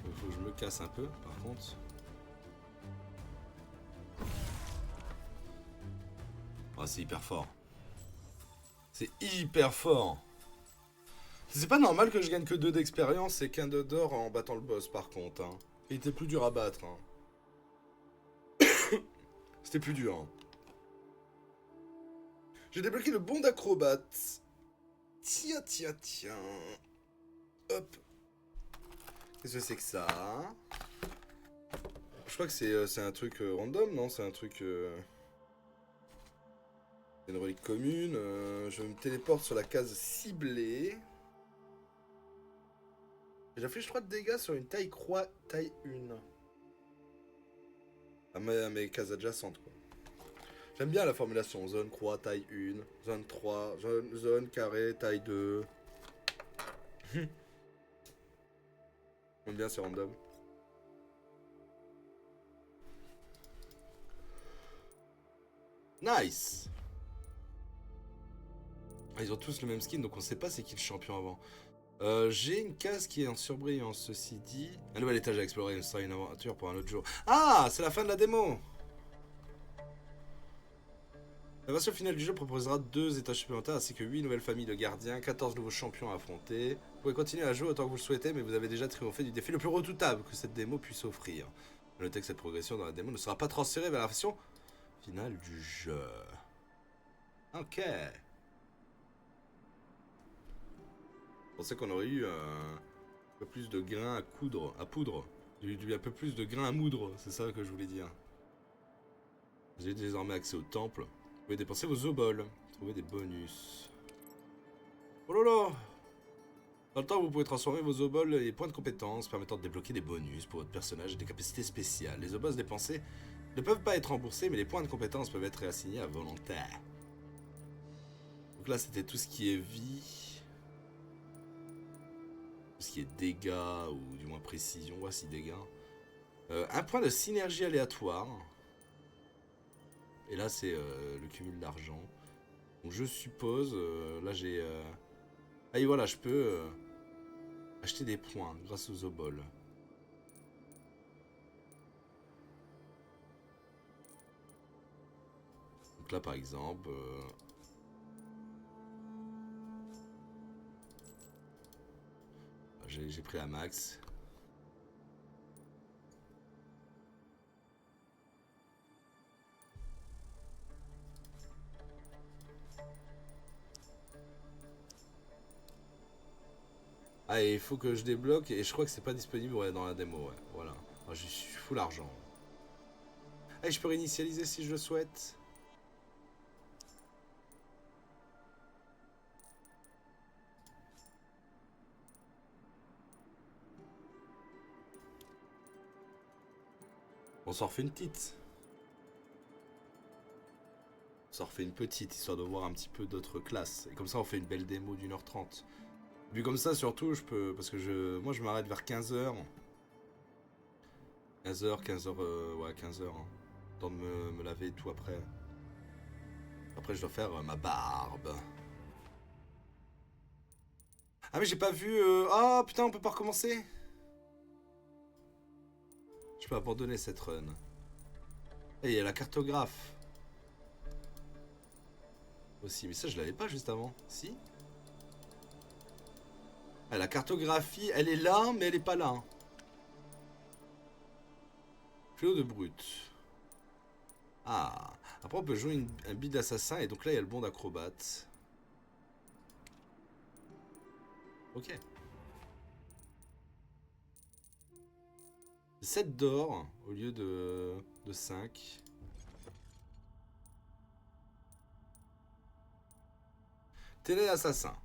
Il faut que je me casse un peu par contre. Oh c'est hyper fort. C'est hyper fort. C'est pas normal que je gagne que 2 d'expérience et qu'un 2 d'or en battant le boss par contre. Hein. Il était plus dur à battre. Hein. C'était plus dur. Hein. J'ai débloqué le bon d'acrobate. Tiens, tiens, tiens. Hop. Qu'est-ce que c'est que ça? Je crois que c'est un truc random, non? C'est un truc... C'est une relique commune. Je me téléporte sur la case ciblée. J'affiche 3 de dégâts sur une taille croix, taille 1. À mes cases adjacentes, quoi. J'aime bien la formulation. Zone croix, taille 1. Zone 3. Zone carré, taille 2. J'aime bien, c'est random. Nice. Ah, ils ont tous le même skin, donc on sait pas c'est qui le champion avant. J'ai une case qui est en surbrillance, ceci dit. Un nouvel étage à explorer, ce sera une aventure pour un autre jour. Ah, c'est la fin de la démo. La version finale du jeu proposera 2 étages supplémentaires ainsi que 8 nouvelles familles de gardiens, 14 nouveaux champions à affronter. Vous pouvez continuer à jouer autant que vous le souhaitez, mais vous avez déjà triomphé du défi le plus redoutable que cette démo puisse offrir. Notez que cette progression dans la démo ne sera pas transférée vers la version finale du jeu. Ok. Je pensais qu'on aurait eu un peu plus de grains à coudre, à poudre. Un peu plus de grains à moudre, c'est ça que je voulais dire. Vous avez désormais accès au temple. Vous pouvez dépenser vos oboles. Trouver des bonus. Oh là là! Dans le temps, vous pouvez transformer vos obols et points de compétences permettant de débloquer des bonus pour votre personnage et des capacités spéciales. Les obols dépensés ne peuvent pas être remboursés, mais les points de compétences peuvent être réassignés à volonté. Donc là, c'était tout ce qui est vie, tout ce qui est dégâts, ou du moins précision. Voici dégâts. Un point de synergie aléatoire. Et là, c'est le cumul d'argent. Donc je suppose, là j'ai... Ah et voilà, je peux acheter des points grâce aux obols. Donc là par exemple... j'ai pris la max. Ah, et il faut que je débloque, et je crois que c'est pas disponible ouais, dans la démo, ouais, voilà. Ah, je suis full argent. Ah, et je peux réinitialiser si je le souhaite. On s'en refait une petite. On s'en refait une petite, histoire de voir un petit peu d'autres classes. Et comme ça, on fait une belle démo d'1h30. Et puis comme ça, surtout, je peux... Parce que moi, je m'arrête vers 15h. 15h, 15h, ouais, 15h. Hein. Temps de me laver et tout après. Après, je dois faire ma barbe. Ah, mais j'ai pas vu... Ah, putain, on peut pas recommencer. Je peux abandonner cette run. Et il y a la cartographe. Aussi, mais ça, je l'avais pas juste avant. Si. Ah, la cartographie, elle est là, mais elle est pas là. Fléau de brut. Ah. Après, on peut jouer un bid d'assassin, et donc là, il y a le bon d'acrobate. Ok. 7 d'or au lieu de 5. Télé assassin.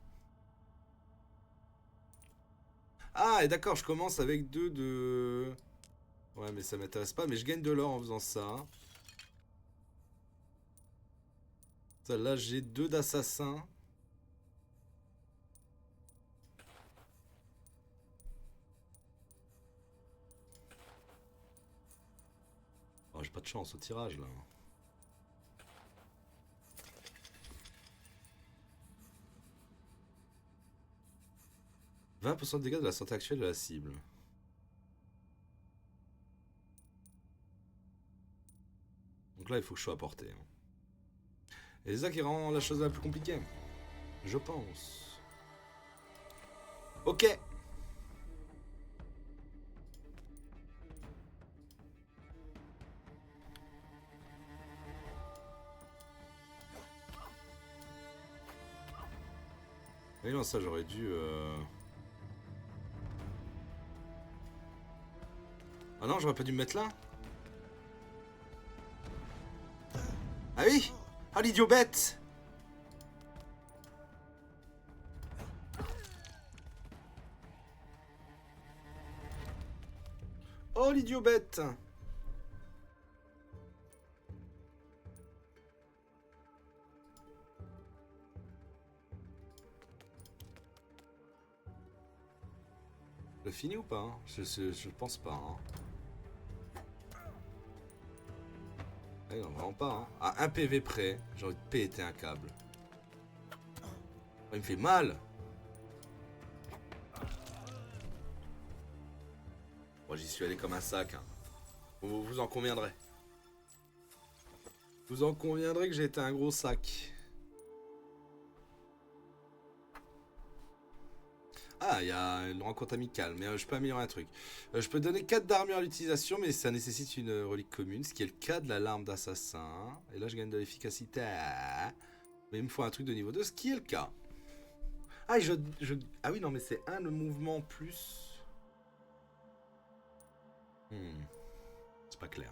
Ah, et d'accord, je commence avec 2 de... Ouais, mais ça m'intéresse pas, mais je gagne de l'or en faisant ça. Ça, là, j'ai 2 d'assassin. Oh, j'ai pas de chance au tirage, là. 20% de dégâts de la santé actuelle de la cible. Donc là, il faut que je sois à portée. Hein. Et c'est ça qui rend la chose la plus compliquée. Je pense. Ok. Mais non, ça, j'aurais dû... Ah non, j'aurais pas dû me mettre là. Ah oui. Ah, l'idiot bête. Oh, l'idiot bête. Je finis ou pas hein je pense pas. Hein. Ah, non, vraiment pas. Hein. À 1 PV près, j'ai envie de péter un câble. Oh, il me fait mal. Moi, j'y suis allé comme un sac. Hein. Vous en conviendrez. Vous en conviendrez que j'ai été un gros sac. Ah, il y a une rencontre amicale, mais je peux améliorer un truc. Je peux donner 4 d'armure à l'utilisation, mais ça nécessite une relique commune, ce qui est le cas de la larme d'assassin. Et là, je gagne de l'efficacité. Mais il me faut un truc de niveau 2, ce qui est le cas. Ah, ah oui, non, mais c'est le mouvement plus... C'est pas clair.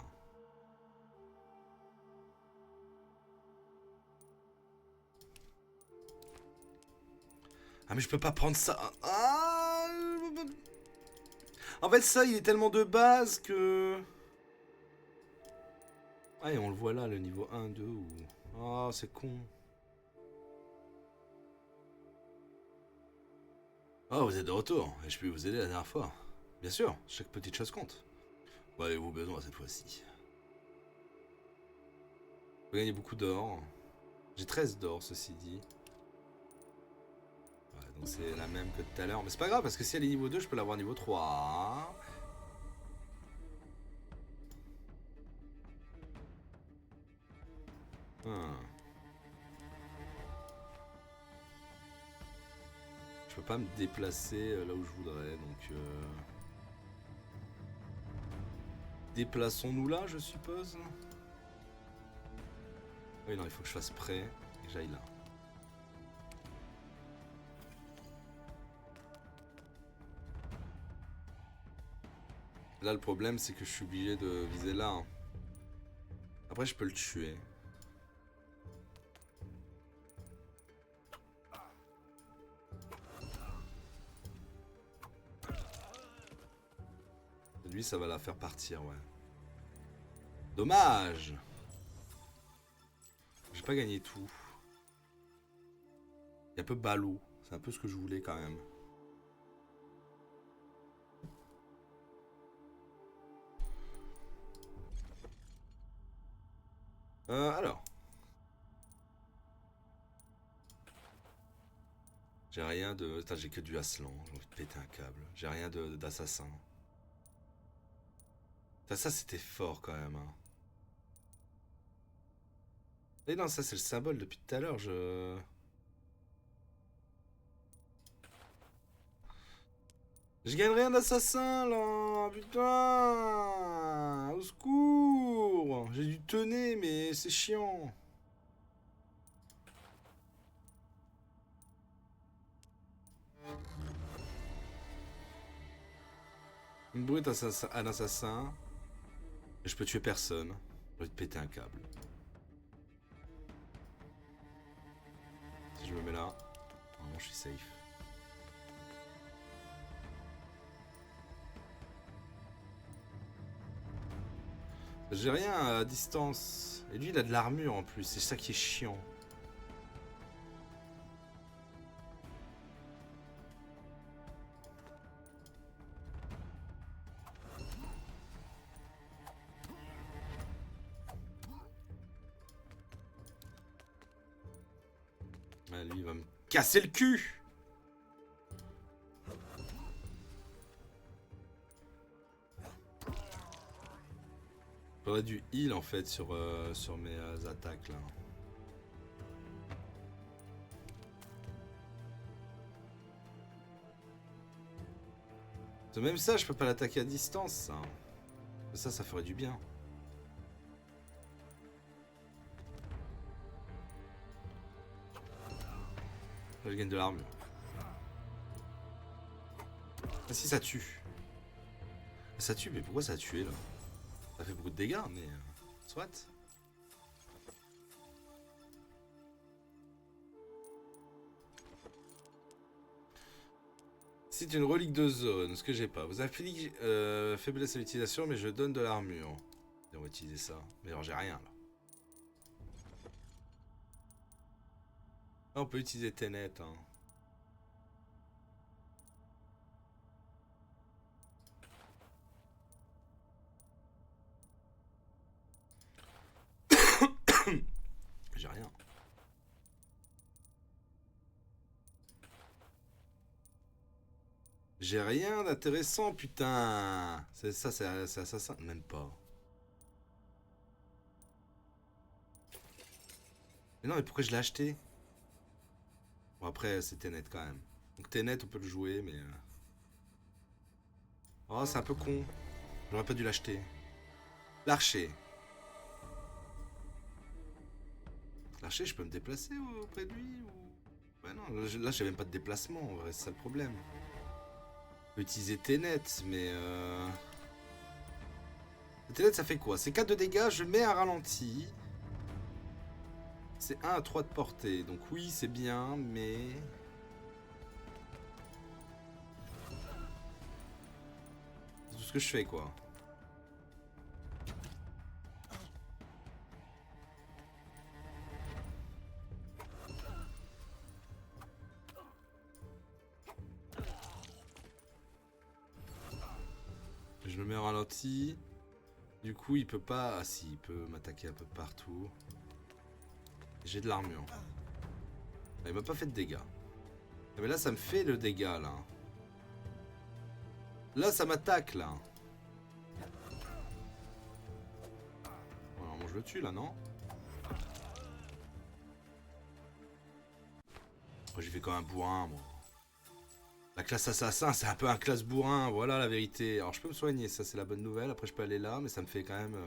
Ah, mais je peux pas prendre ça. Ah! En fait, ça, il est tellement de base que... Ah, et on le voit là, le niveau 1, 2, ou... Oh, c'est con. Oh, vous êtes de retour, et je peux vous aider la dernière fois. Bien sûr, chaque petite chose compte. Bon, avez-vous besoin cette fois-ci? Vous gagnez beaucoup d'or. J'ai 13 d'or, ceci dit. Ouais, donc c'est la même que tout à l'heure. Mais c'est pas grave, parce que si elle est niveau 2, je peux l'avoir niveau 3. Hmm. Je peux pas me déplacer là où je voudrais, donc... Déplaçons-nous là, je suppose. Oui, non, il faut que je fasse près et que j'aille là. Là, le problème, c'est que je suis obligé de viser là. Hein. Après, je peux le tuer. Lui, ça va la faire partir, ouais. Dommage! J'ai pas gagné tout. Il est un peu ballot. C'est un peu ce que je voulais quand même. Alors. J'ai rien de... Putain, j'ai que du Aslan. J'ai envie de péter un câble. J'ai rien d'assassin. Ça c'était fort quand même. Hein. Et non, ça c'est le symbole depuis tout à l'heure. Je gagne rien d'assassin là. Putain. Au secours. J'ai du tenez, mais c'est chiant. Une brute un assassin. Et je peux tuer personne. J'ai envie de péter un câble. Si je me mets là, normalement je suis safe. J'ai rien à distance. Et lui il a de l'armure en plus, c'est ça qui est chiant. Ah, lui il va me casser le cul. J'aurais du heal en fait sur mes attaques là. Même ça, je peux pas l'attaquer à distance, ça. Ça ferait du bien. Là, je gagne de l'armure. Ah si, ça tue. Ça tue, mais pourquoi ça a tué là? Ça fait beaucoup de dégâts, mais... soit. C'est une relique de zone, ce que j'ai pas. Vous inflige faiblesse à l'utilisation, mais je donne de l'armure. On va utiliser ça. Mais alors j'ai rien là. Ah, on peut utiliser Tenet. Hein. J'ai rien. J'ai rien d'intéressant, putain. C'est ça, c'est assassin. Même pas. Mais non, mais pourquoi je l'ai acheté? Bon, après, c'est Tenet quand même. Donc Tenet, on peut le jouer, mais... Oh, c'est un peu con. J'aurais pas dû l'acheter. L'archer. L'archer, je peux me déplacer auprès de lui ou... Ouais, non, là, j'ai même pas de déplacement, en vrai, c'est ça le problème. Je peux utiliser Tenet, mais... Tenet, ça fait quoi? C'est 4 de dégâts, je mets un ralenti. C'est 1 à 3 de portée, donc oui, c'est bien, mais... que je fais quoi. Je le mets en ralenti. Du coup, il peut pas... Ah si, il peut m'attaquer un peu partout. J'ai de l'armure. Ah, il m'a pas fait de dégâts. Ah, mais là, ça me fait le dégât, là. Là, ça m'attaque, là. Alors, moi, je le tue, là, non? Oh, j'ai fait comme un bourrin, moi. La classe assassin, c'est un peu un classe bourrin, voilà la vérité. Alors, je peux me soigner, ça, c'est la bonne nouvelle. Après, je peux aller là, mais ça me fait quand même...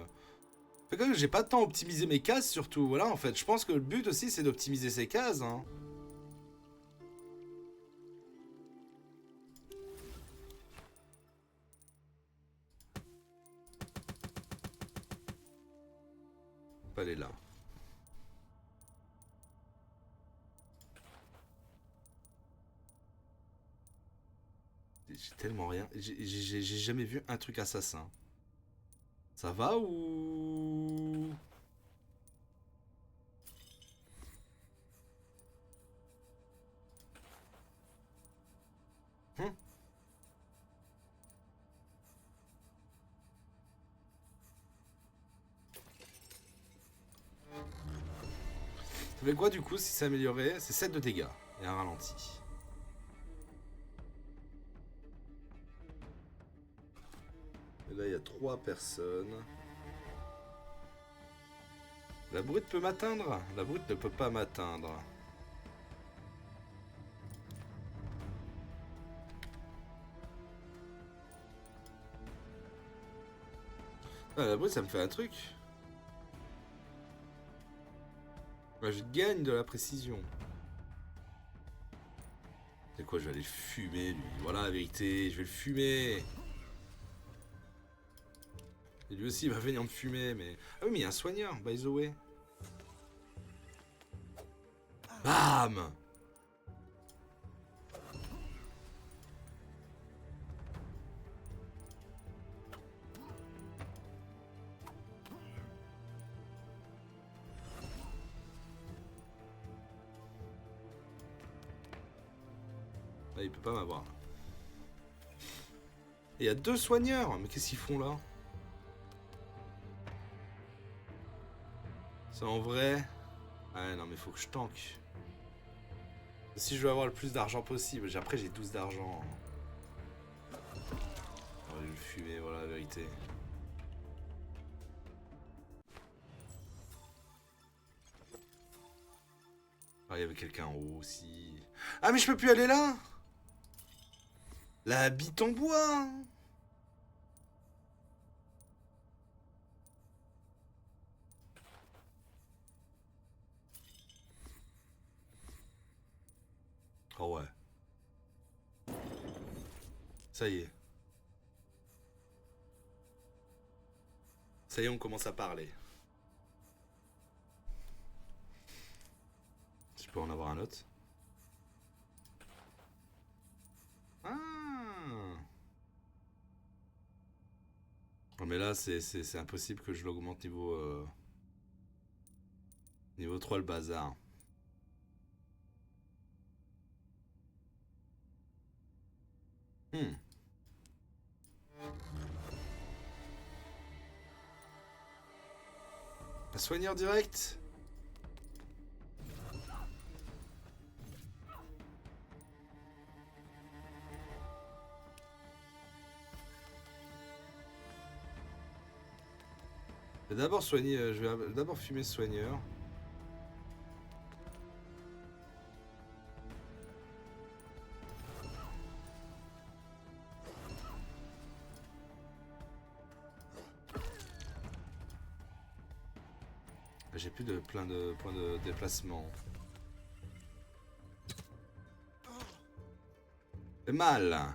Fait quand même que j'ai pas de temps à optimiser mes cases, surtout. Voilà, en fait, je pense que le but aussi, c'est d'optimiser ces cases, hein. On peut aller là. J'ai tellement rien. J'ai jamais vu un truc assassin. Ça va ou... Hum. Ça fait quoi du coup si c'est amélioré? C'est 7 de dégâts et un ralenti. Et là il y a 3 personnes. La brute peut m'atteindre? La brute ne peut pas m'atteindre. Ah, la brute ça me fait un truc. Ouais, je gagne de la précision. C'est quoi, je vais aller le fumer lui. Voilà la vérité, je vais le fumer. Et lui aussi il va venir me fumer, mais... Ah oui mais il y a un soigneur, by the way. Bam! Là il peut pas m'avoir. Et il y a 2 soigneurs, mais qu'est-ce qu'ils font là? C'est en vrai. Ouais, non, mais faut que je tank. Si je veux avoir le plus d'argent possible. Après, j'ai 12 d'argent. Je vais le fumer, voilà la vérité. Ah, il y avait quelqu'un en haut aussi. Ah, mais je peux plus aller là! La bite en bois! Oh ouais. Ça y est. Ça y est, on commence à parler. Je peux en avoir un autre. Ah! Non, mais là, c'est impossible que je l'augmente niveau... Niveau 3 le bazar. Hmm. Un soigneur direct? Je vais d'abord soigner, je vais d'abord fumer ce soigneur. J'ai plus de plein de points de déplacement. C'est mal.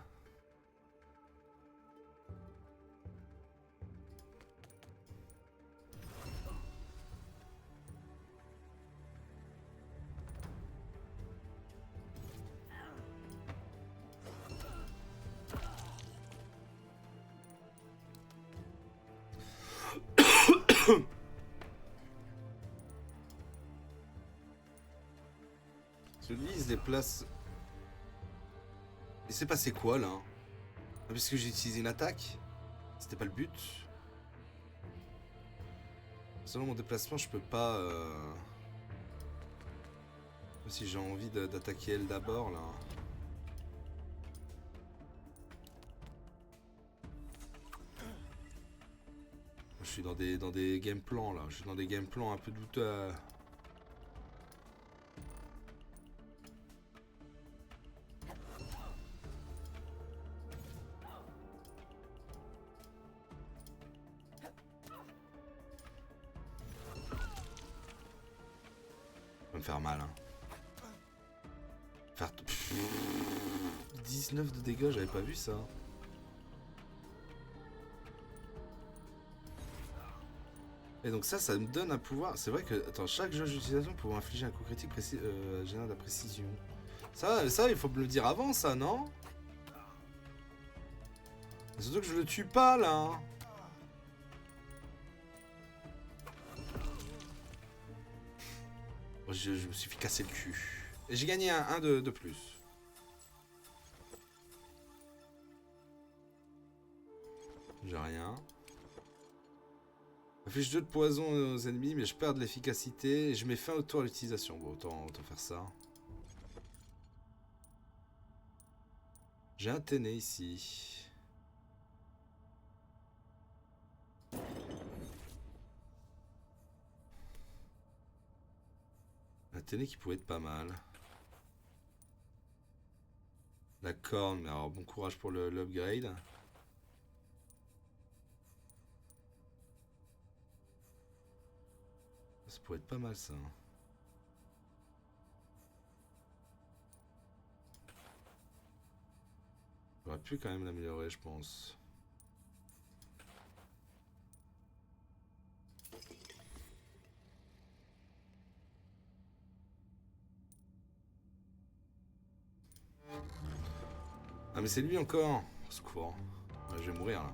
Celui il se déplace. Il s'est passé quoi là? Ah, parce que j'ai utilisé une attaque? C'était pas le but. Selon mon déplacement, je peux pas. Si j'ai envie d'attaquer elle d'abord là. Je suis dans des game plans là. Je suis dans des game plans un peu douteux. Ça va me faire mal. Hein. Faire 19 de dégâts, j'avais pas vu ça. Et donc ça me donne un pouvoir. C'est vrai que, attends, chaque jauge d'utilisation peut infliger un coup critique générant de la précision. Ça, il faut me le dire avant, ça, non? Surtout que je le tue pas, là. Hein. Je me suis fait casser le cul. Et j'ai gagné un de plus. J'ai rien. Affiche 2 de poison aux ennemis, mais je perds de l'efficacité et je mets fin au tour à l'utilisation. Bon, autant faire ça. J'ai un Téné ici. Un Téné qui pouvait être pas mal. La corne, mais alors bon courage pour l'upgrade. Ça pourrait être pas mal ça. J'aurais pu quand même l'améliorer, je pense. Ah mais c'est lui encore. Au secours. Ouais, je vais mourir là.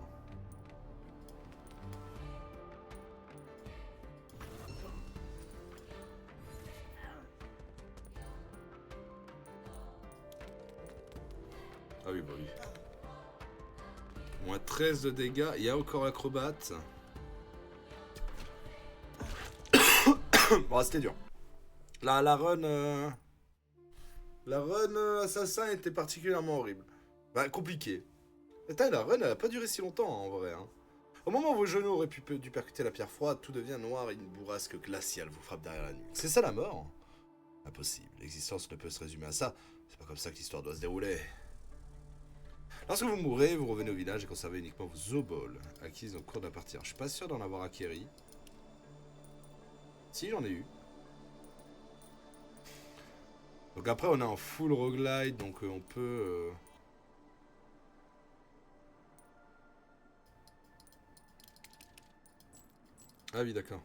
Ah oui, bah oui. Moins 13 de dégâts. Il y a encore l'acrobate. Bon, c'était dur. La run... La run assassin était particulièrement horrible. Bah, compliqué. Attends, la run, elle a pas duré si longtemps, en vrai. Hein. Au moment où vos genoux auraient dû percuter la pierre froide, tout devient noir et une bourrasque glaciale vous frappe derrière la nuque. C'est ça la mort? Impossible. L'existence ne peut se résumer à ça. C'est pas comme ça que l'histoire doit se dérouler. Lorsque vous mourrez, vous revenez au village et conservez uniquement vos oboles acquises au cours de la partie. Je suis pas sûr d'en avoir acquéri. Si, j'en ai eu. Donc après, on est en full roguelite, donc on peut... Ah oui, d'accord.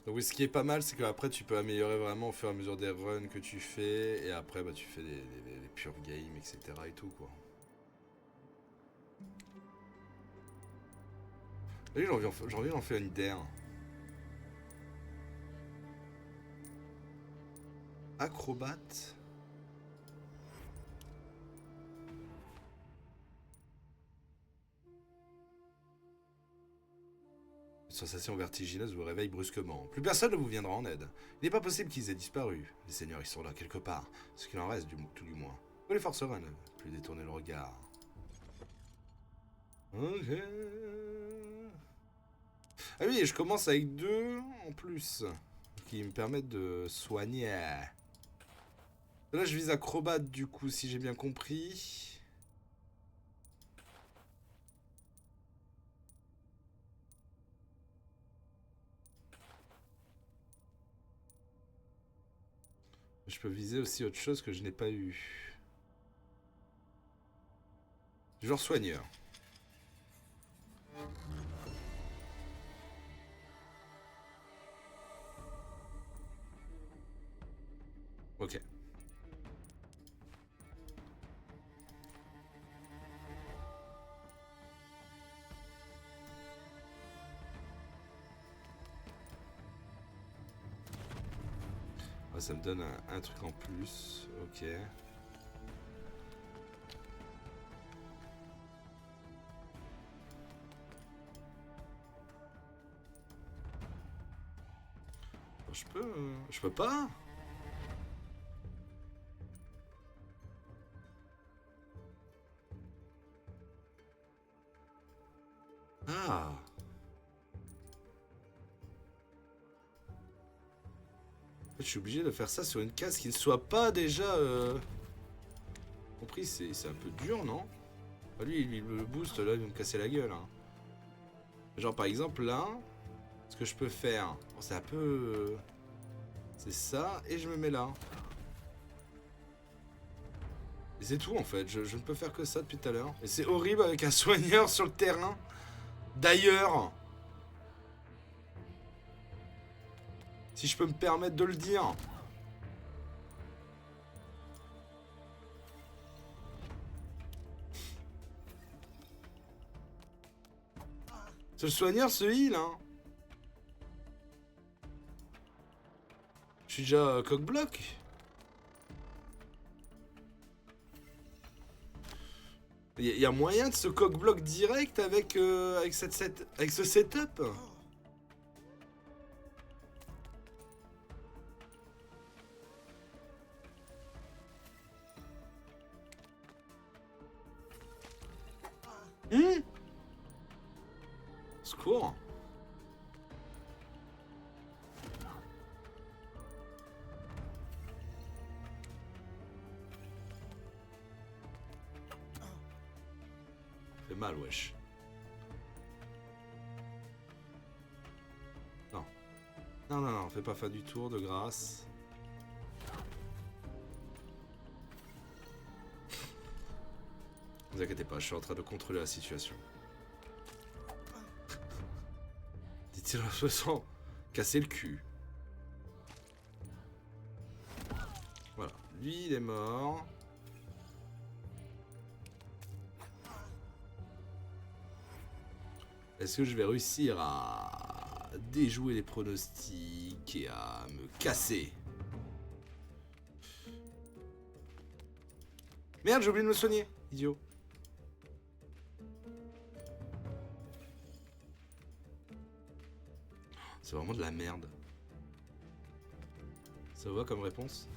Donc oui, ce qui est pas mal, c'est qu'après tu peux améliorer vraiment au fur et à mesure des runs que tu fais, et après bah, tu fais des pure games, etc. et tout quoi. Lui, j'ai envie d'en faire une der. Acrobate. Une sensation vertigineuse vous réveille brusquement. Plus personne ne vous viendra en aide. Il n'est pas possible qu'ils aient disparu. Les seigneurs, ils sont là quelque part. Ce qu'il en reste, tout du moins. Vous les forcerez à ne plus détourner le regard. Ok. Ah oui, je commence avec 2 en plus. Qui me permettent de soigner. Là, je vise acrobate du coup, si j'ai bien compris. Je peux viser aussi autre chose que je n'ai pas eu. Genre soigneur. Ok. Ah, ça me donne un truc en plus. Ok. Je peux pas. Ah. Je suis obligé de faire ça sur une case qui ne soit pas déjà... Compris, c'est un peu dur, non? Ah, lui, le boost, là, il va me casser la gueule. Hein. Genre, par exemple, là, ce que je peux faire... Bon, c'est un peu... c'est ça, et je me mets là. Et c'est tout, en fait. Je ne peux faire que ça depuis tout à l'heure. Et c'est horrible avec un soigneur sur le terrain. D'ailleurs... Si je peux me permettre de le dire... Ce soigneur se heal, hein. Je suis déjà coq-bloc. Il y a moyen de se coq-bloc direct avec, avec ce setup. Secours. Fait mal, wesh. Non. Non, non, non, fais pas fin du tour, de grâce. Ne vous inquiétez pas, je suis en train de contrôler la situation. Dit-il en se faisant casser le cul. Voilà, lui il est mort. Est-ce que je vais réussir à déjouer les pronostics et à me casser? Merde, j'ai oublié de me soigner, idiot. C'est vraiment de la merde. Ça va comme réponse?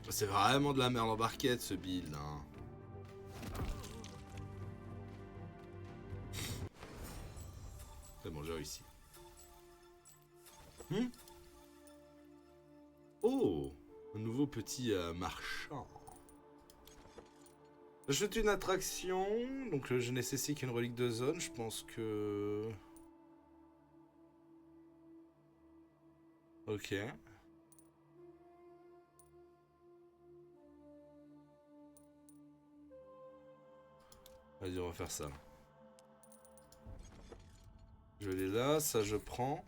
C'est vraiment de la merde en barquette ce build. Hein. C'est bon, j'ai réussi. Oh, un nouveau petit marchand. Je suis une attraction, donc je nécessite une relique de zone. Je pense que... Ok. Vas-y, on va faire ça. Je l'ai là, ça je prends.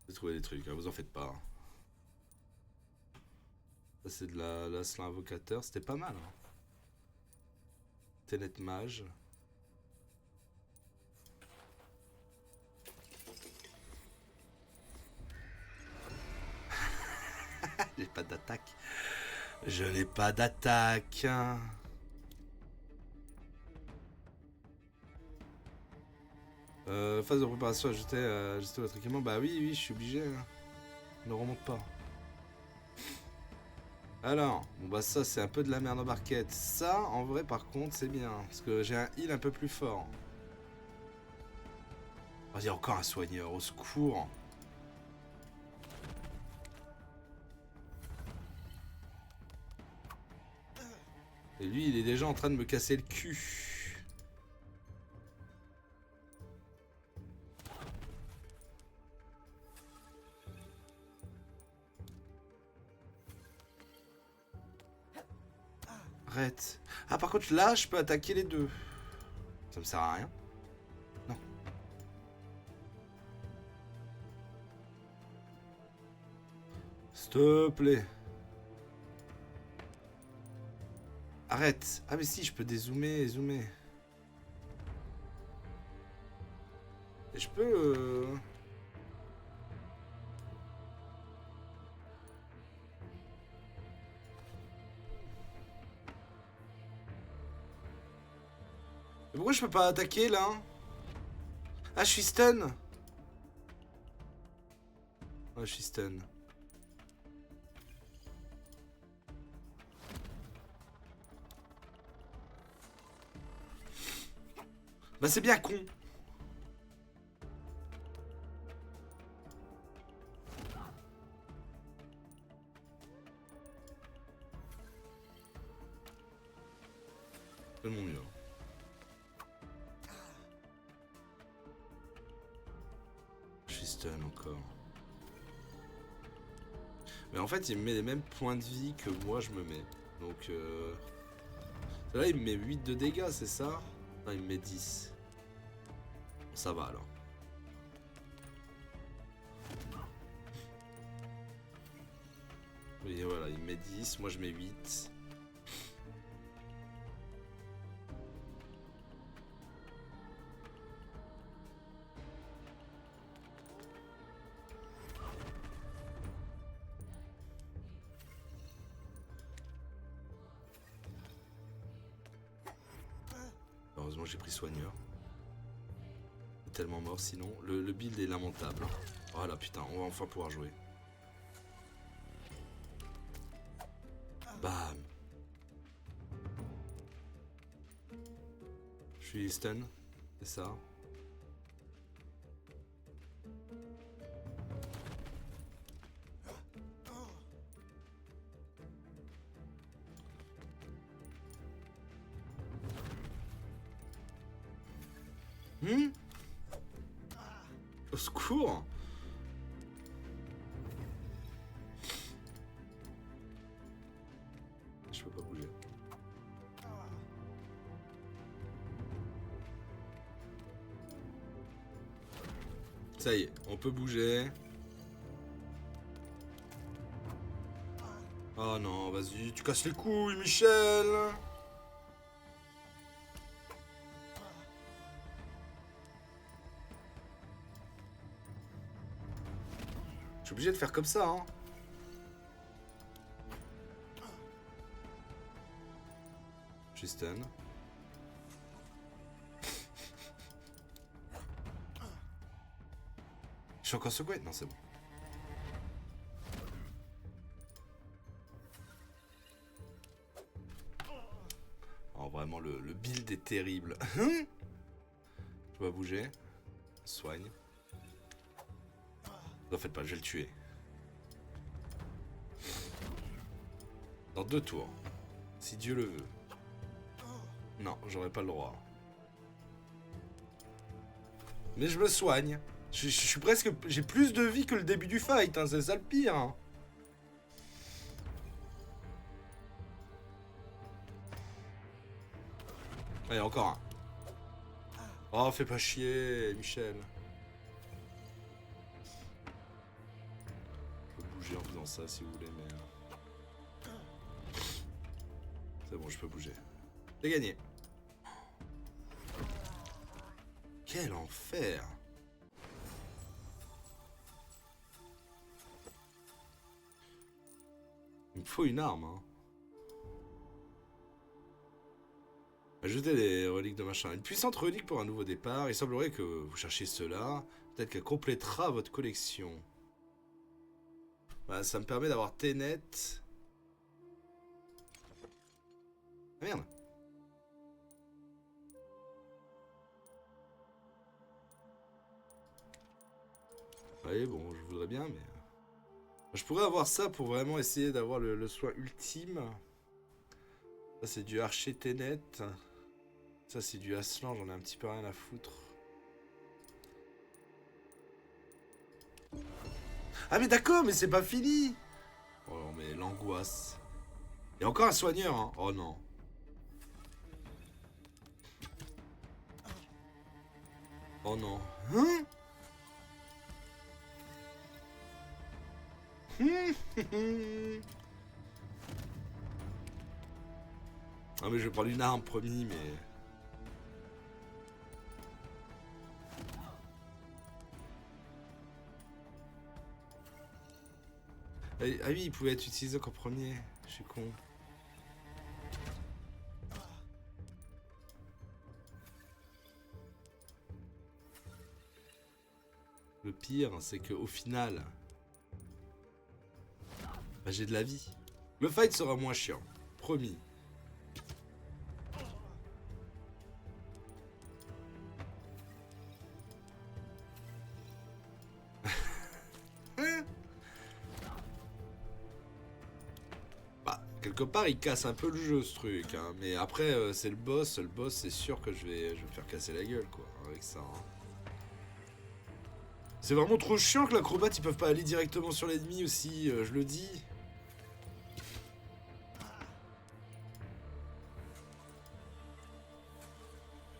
J'ai trouvé des trucs, hein, vous en faites pas. Ça c'est de la Slin invocateur, c'était pas mal. Hein. Ténet mage. J'ai pas d'attaque. Je n'ai pas d'attaque. Phase de préparation ajoutée votre équipement. Bah oui, je suis obligé. Hein. Ne remonte pas. Alors, bon bah ça c'est un peu de la merde en barquette. Ça, en vrai par contre, c'est bien. Parce que j'ai un heal un peu plus fort. Vas-y, encore un soigneur, au secours. Et lui, il est déjà en train de me casser le cul. Arrête. Ah, par contre, là, je peux attaquer les deux. Ça me sert à rien. Non. te plaît. Arrête. Ah mais si, je peux dézoomer et zoomer. Et je peux... Mais pourquoi je peux pas attaquer là? Ah, je suis stun. Ah, je suis stun. Bah c'est bien con. C'est mon mieux. Je suis stun encore. Mais en fait, il me met les mêmes points de vie que moi je me mets. Donc là, il me met 8 de dégâts, c'est ça? Non, il me met 10. Ça va alors. Oui, voilà, il me met 10, moi je mets 8. Heureusement j'ai pris soigneur. Tellement mort sinon. Le build est lamentable. Voilà, putain, on va enfin pouvoir jouer. Bam. Je suis stun, c'est ça. Au secours. Je peux pas bouger. Ça y est, on peut bouger. Oh non, vas-y, tu casses les couilles, Michel. Je suis obligé de faire comme ça, hein. Je suis stun. Je suis encore secoué? Non, c'est bon. Oh, vraiment, le build est terrible. Je dois bouger. Soigne. Ne faites pas, je vais le tuer. Dans 2 tours. Si Dieu le veut. Non, j'aurais pas le droit. Mais je me soigne. Je suis presque... J'ai plus de vie que le début du fight, hein, c'est ça le pire. Hein. Allez, encore un. Oh, fais pas chier, Michel. Je peux bouger en faisant ça si vous voulez, mais... C'est bon, je peux bouger. J'ai gagné. Quel enfer! Il me faut une arme, hein. Ajoutez les reliques de machin. Une puissante relique pour un nouveau départ. Il semblerait que vous cherchiez cela. Peut-être qu'elle complétera votre collection. Voilà, ça me permet d'avoir Tenet. Ah merde. Oui, bon, je voudrais bien, mais... Je pourrais avoir ça pour vraiment essayer d'avoir le soin ultime. Ça, c'est du archer Tenet. Ça, c'est du Aslan, j'en ai un petit peu rien à foutre. Ah, mais d'accord, mais c'est pas fini! Oh non, mais l'angoisse. Il y a encore un soigneur, hein. Oh non. Oh non. Hein? Ah mais je vais prendre une arme, promis, mais... Ah oui, il pouvait être utilisé qu'en premier. Je suis con. Le pire, c'est qu'au final... Bah, j'ai de la vie. Le fight sera moins chiant. Promis. Quelque part, il casse un peu le jeu, ce truc. Hein. Mais après, c'est le boss. Le boss, c'est sûr que je vais me faire casser la gueule, quoi, avec ça. Hein. C'est vraiment trop chiant que l'acrobate, ils peuvent pas aller directement sur l'ennemi aussi, je le dis.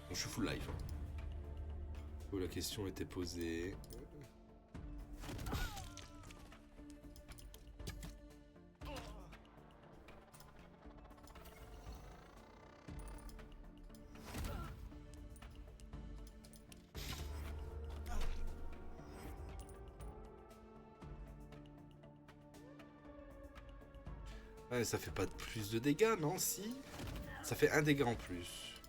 Bon, je suis full life. Hein. Oh, la question était posée. Ouais, ça fait pas plus de dégâts, non? Si. Ça fait un dégât en plus.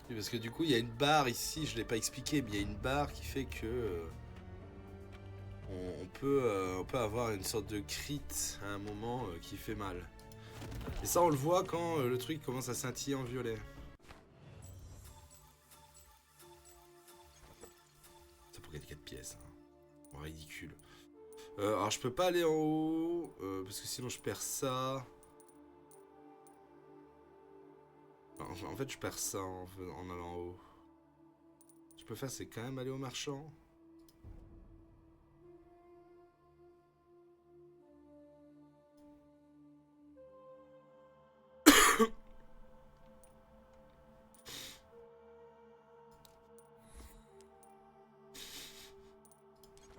Oui, parce que du coup, il y a une barre ici, je l'ai pas expliqué, mais il y a une barre qui fait que... on peut avoir une sorte de crit à un moment qui fait mal. Et ça, on le voit quand le truc commence à scintiller en violet. Ça pourrait être 4 pièces. Hein. Oh, ridicule. Alors, je peux pas aller en haut, parce que sinon je perds ça. En fait, je perds ça en allant en haut. Ce que je peux faire, c'est quand même aller au marchand.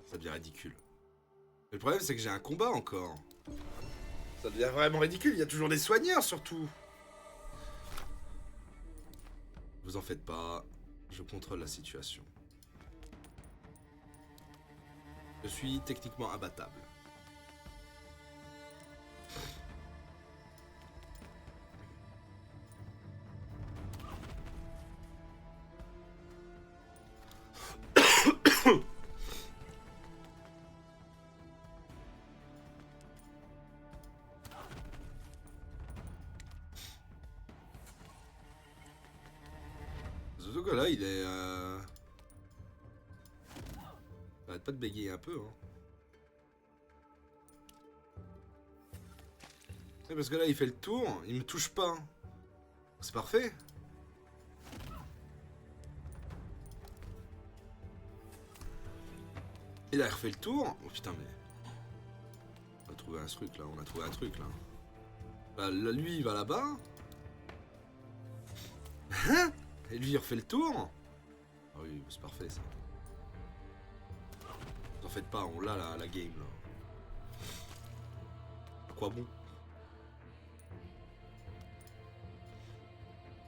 Ça devient ridicule. Mais le problème, c'est que j'ai un combat encore. Ça devient vraiment ridicule, il y a toujours des soigneurs, surtout. Vous en faites pas, je contrôle la situation. Je suis techniquement imbattable. Surtout que là, il est... Arrête pas de bégayer un peu, hein. Ouais, parce que là, il fait le tour, il me touche pas. C'est parfait. Il a refait le tour. Oh putain, mais... On a trouvé un truc, là. On a trouvé un truc, là. Bah, là, lui, il va là-bas. Hein? Et lui, il refait le tour. Ah oui, c'est parfait, ça. T'en faites pas, on l'a, la game, là. À quoi bon?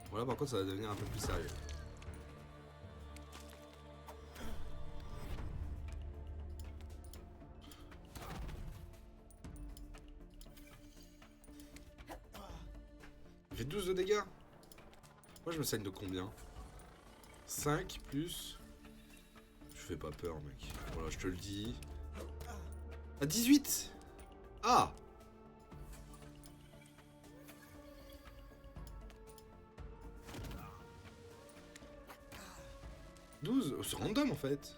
Voilà, par contre, ça va devenir un peu plus sérieux. Il fait 12 de dégâts. Moi, je me saigne de combien? 5 plus... Je fais pas peur, mec. Voilà, je te le dis. À 18. Ah! « 12 » c'est random en fait.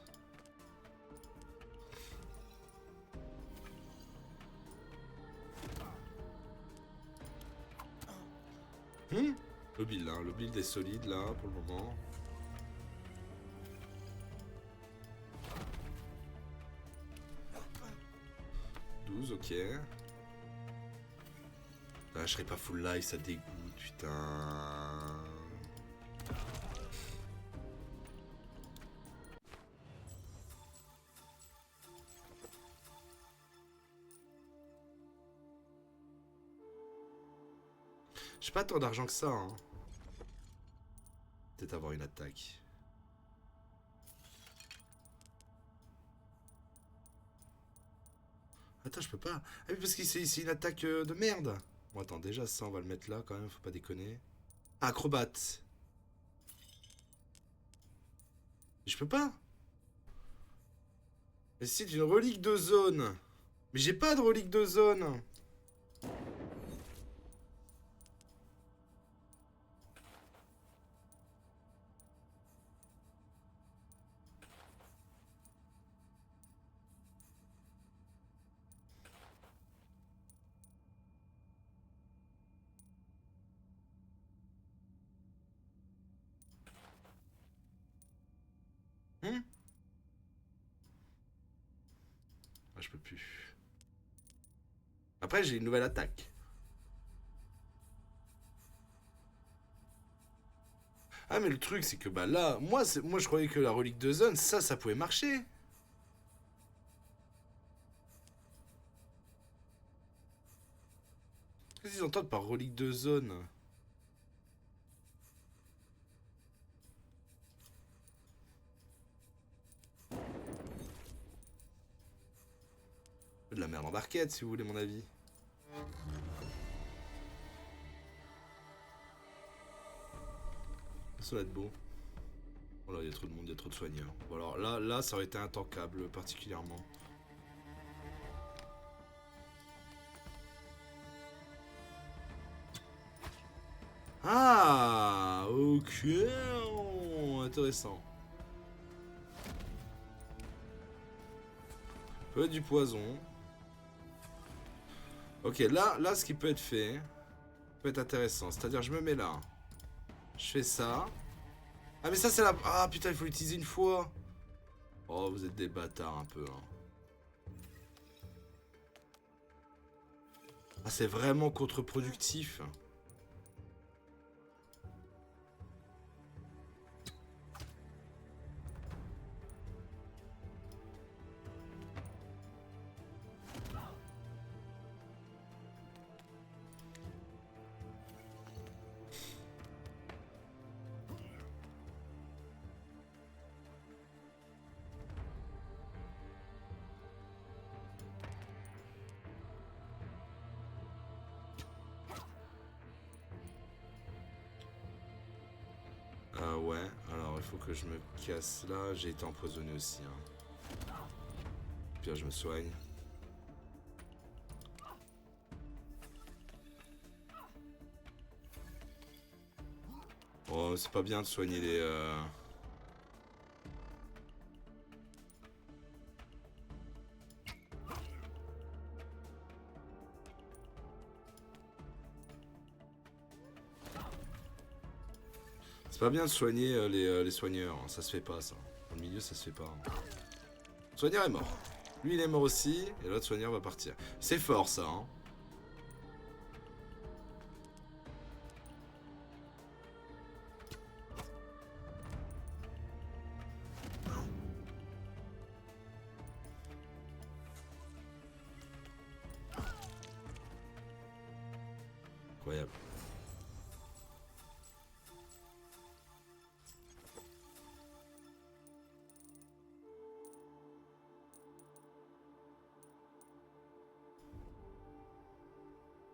Le build là, le build est solide là pour le moment. Ok. Ah, je serai pas full life, ça dégoûte, putain. J'ai pas tant d'argent que ça, hein. Peut-être avoir une attaque. Attends, je peux pas. Ah oui, parce que c'est une attaque de merde. Bon, attends, déjà ça, on va le mettre là quand même, faut pas déconner. Acrobate. Je peux pas. Mais c'est une relique de zone. Mais j'ai pas de relique de zone. Ah, je peux plus. Après, j'ai une nouvelle attaque. Ah, mais le truc, c'est que bah là, moi je croyais que la relique de zone, ça pouvait marcher. Qu'est-ce qu'ils entendent par relique de zone? De la merde en barquette, si vous voulez mon avis. Ça va être beau. Oh là, il y a trop de monde, il y a trop de soigneurs. Bon alors là, ça aurait été intankable particulièrement. Ah, ok, intéressant. Peut être du poison. Ok, là, ce qui peut être fait peut être intéressant. C'est-à-dire, je me mets là. Je fais ça. Ah, mais ça, c'est la... Ah, putain, il faut l'utiliser une fois. Oh, vous êtes des bâtards un peu, hein. Ah, c'est vraiment contre-productif. Ah ouais, alors il faut que je me casse là. J'ai été empoisonné aussi, hein. Puis là, je me soigne. Oh, c'est pas bien de soigner les... C'est pas bien de soigner les soigneurs. Ça se fait pas, ça. Dans le milieu, ça se fait pas. Le soigneur est mort. Lui, il est mort aussi. Et l'autre soigneur va partir. C'est fort, ça, hein. Incroyable.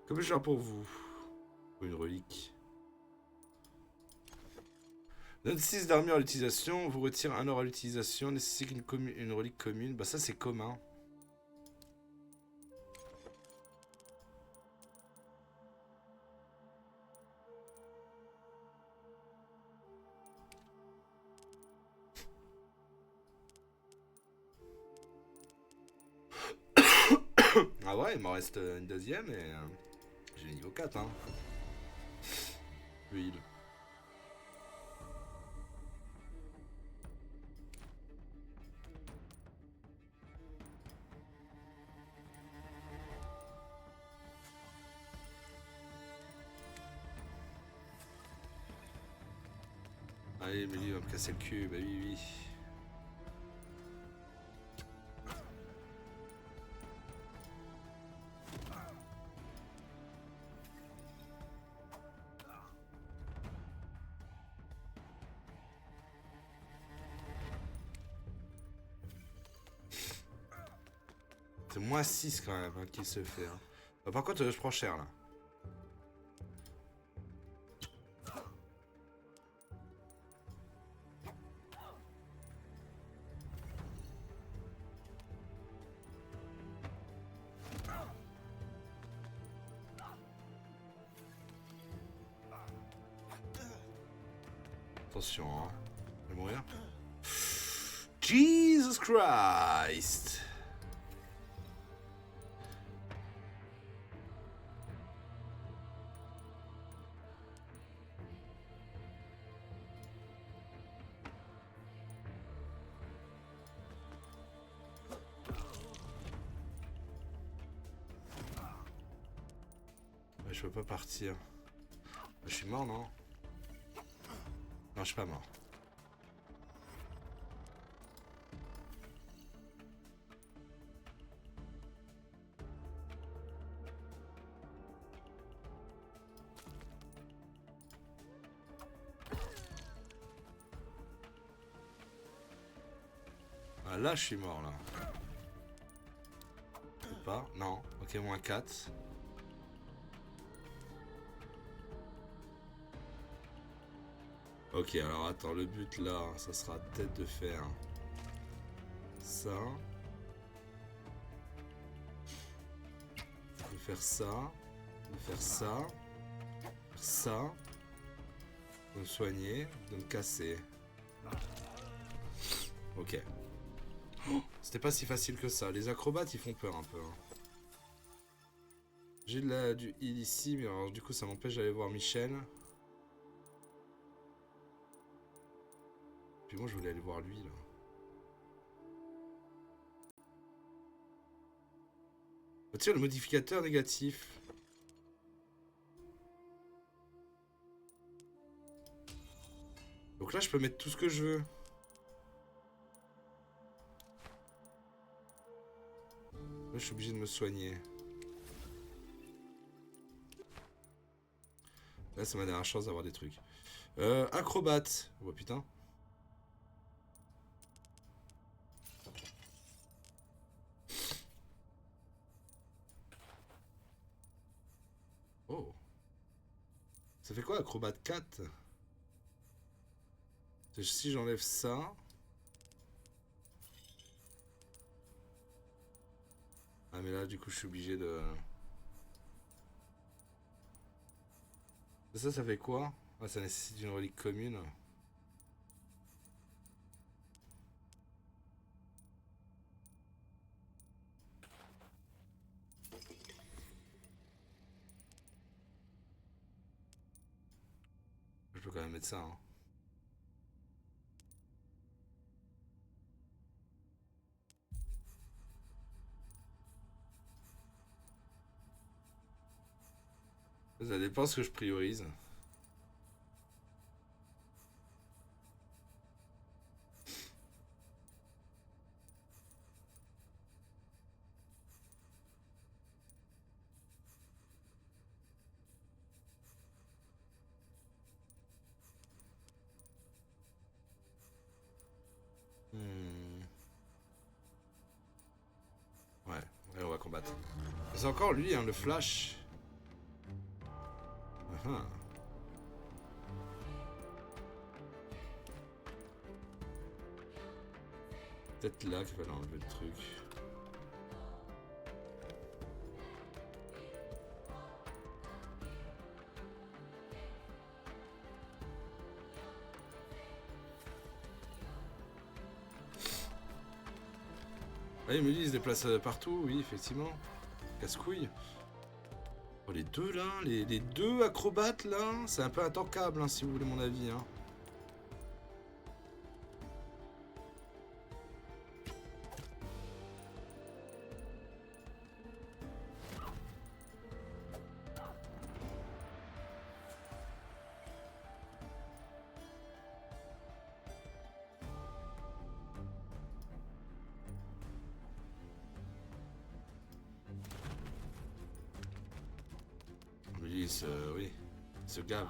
Que puis-je faire pour vous? Une relique. Donne 6 d'armure à l'utilisation, vous retire 1 or à l'utilisation, nécessite une relique commune. Bah ça c'est commun. Ah ouais, il m'en reste une deuxième et j'ai niveau 4 hein. Huile. Allez, mais lui il va me casser le cul, bah oui, oui. C'est moins 6 quand même hein, qui se fait. Hein. Bah, par contre, je prends cher là. Attention, hein. Je vais mourir. Jesus Christ! Je peux pas partir. Je suis mort, non? Non, je suis pas mort. Ah, là, je suis mort, là. Peut pas? Non. Ok, moins 4. Ok, alors attends, le but là, ça sera peut-être de faire ça. De faire ça. De faire ça. De faire ça. De me soigner. De me casser. Ok. Oh, c'était pas si facile que ça. Les acrobates, ils font peur un peu. Hein. J'ai du heal ici, mais alors du coup, ça m'empêche d'aller voir Michel. Puis moi, je voulais aller voir lui, là. Oh, tiens, le modificateur négatif. Donc là, je peux mettre tout ce que je veux. Là, je suis obligé de me soigner. Là, c'est ma dernière chance d'avoir des trucs. Acrobate. Oh, putain. Oh. Ça fait quoi, acrobate 4? Si j'enlève ça... Ah, mais là, du coup, je suis obligé de... Ça fait quoi? Ah, ça nécessite une relique commune. Je peux quand même mettre ça, hein. Ça dépend ce que je priorise. Hmm. Ouais, allez, on va combattre. C'est encore lui, hein, le flash. Ah. Peut-être là qu'il fallait enlever le truc. Ah, il me dit, il se déplace partout, oui, effectivement. Casse-couille. Oh, les deux là, les deux acrobates là, c'est un peu intankable, hein, si vous voulez mon avis. Hein. oui, il se gave.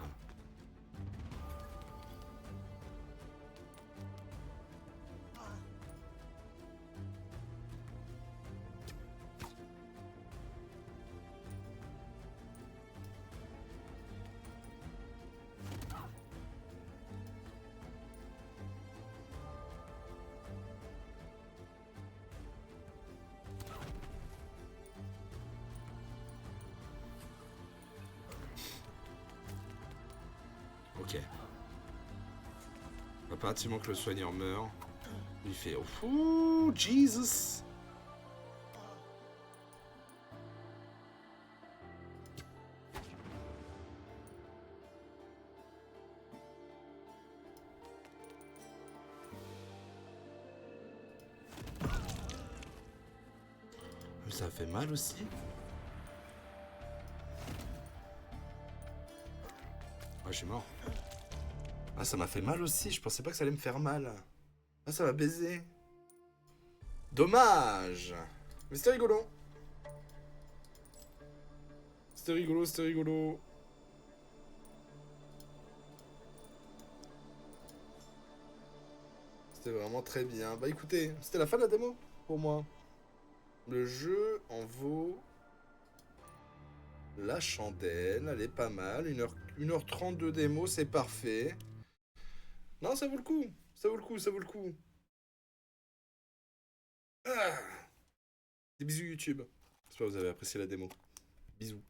Ok. Impérativement que le soigneur meure. Il fait... Oh, Jesus. Mais ça fait mal aussi. Ah, je suis mort. Ah, ça m'a fait mal aussi. Je pensais pas que ça allait me faire mal. Ah, ça m'a baisé. Dommage. Mais c'était rigolo. C'était rigolo, c'était rigolo. C'était vraiment très bien. Bah écoutez, c'était la fin de la démo pour moi. Le jeu en vaut la chandelle. Elle est pas mal. 1h30 de démo, c'est parfait. Non, ça vaut le coup. Ça vaut le coup, ça vaut le coup. Ah. Des bisous YouTube. J'espère que vous avez apprécié la démo. Bisous.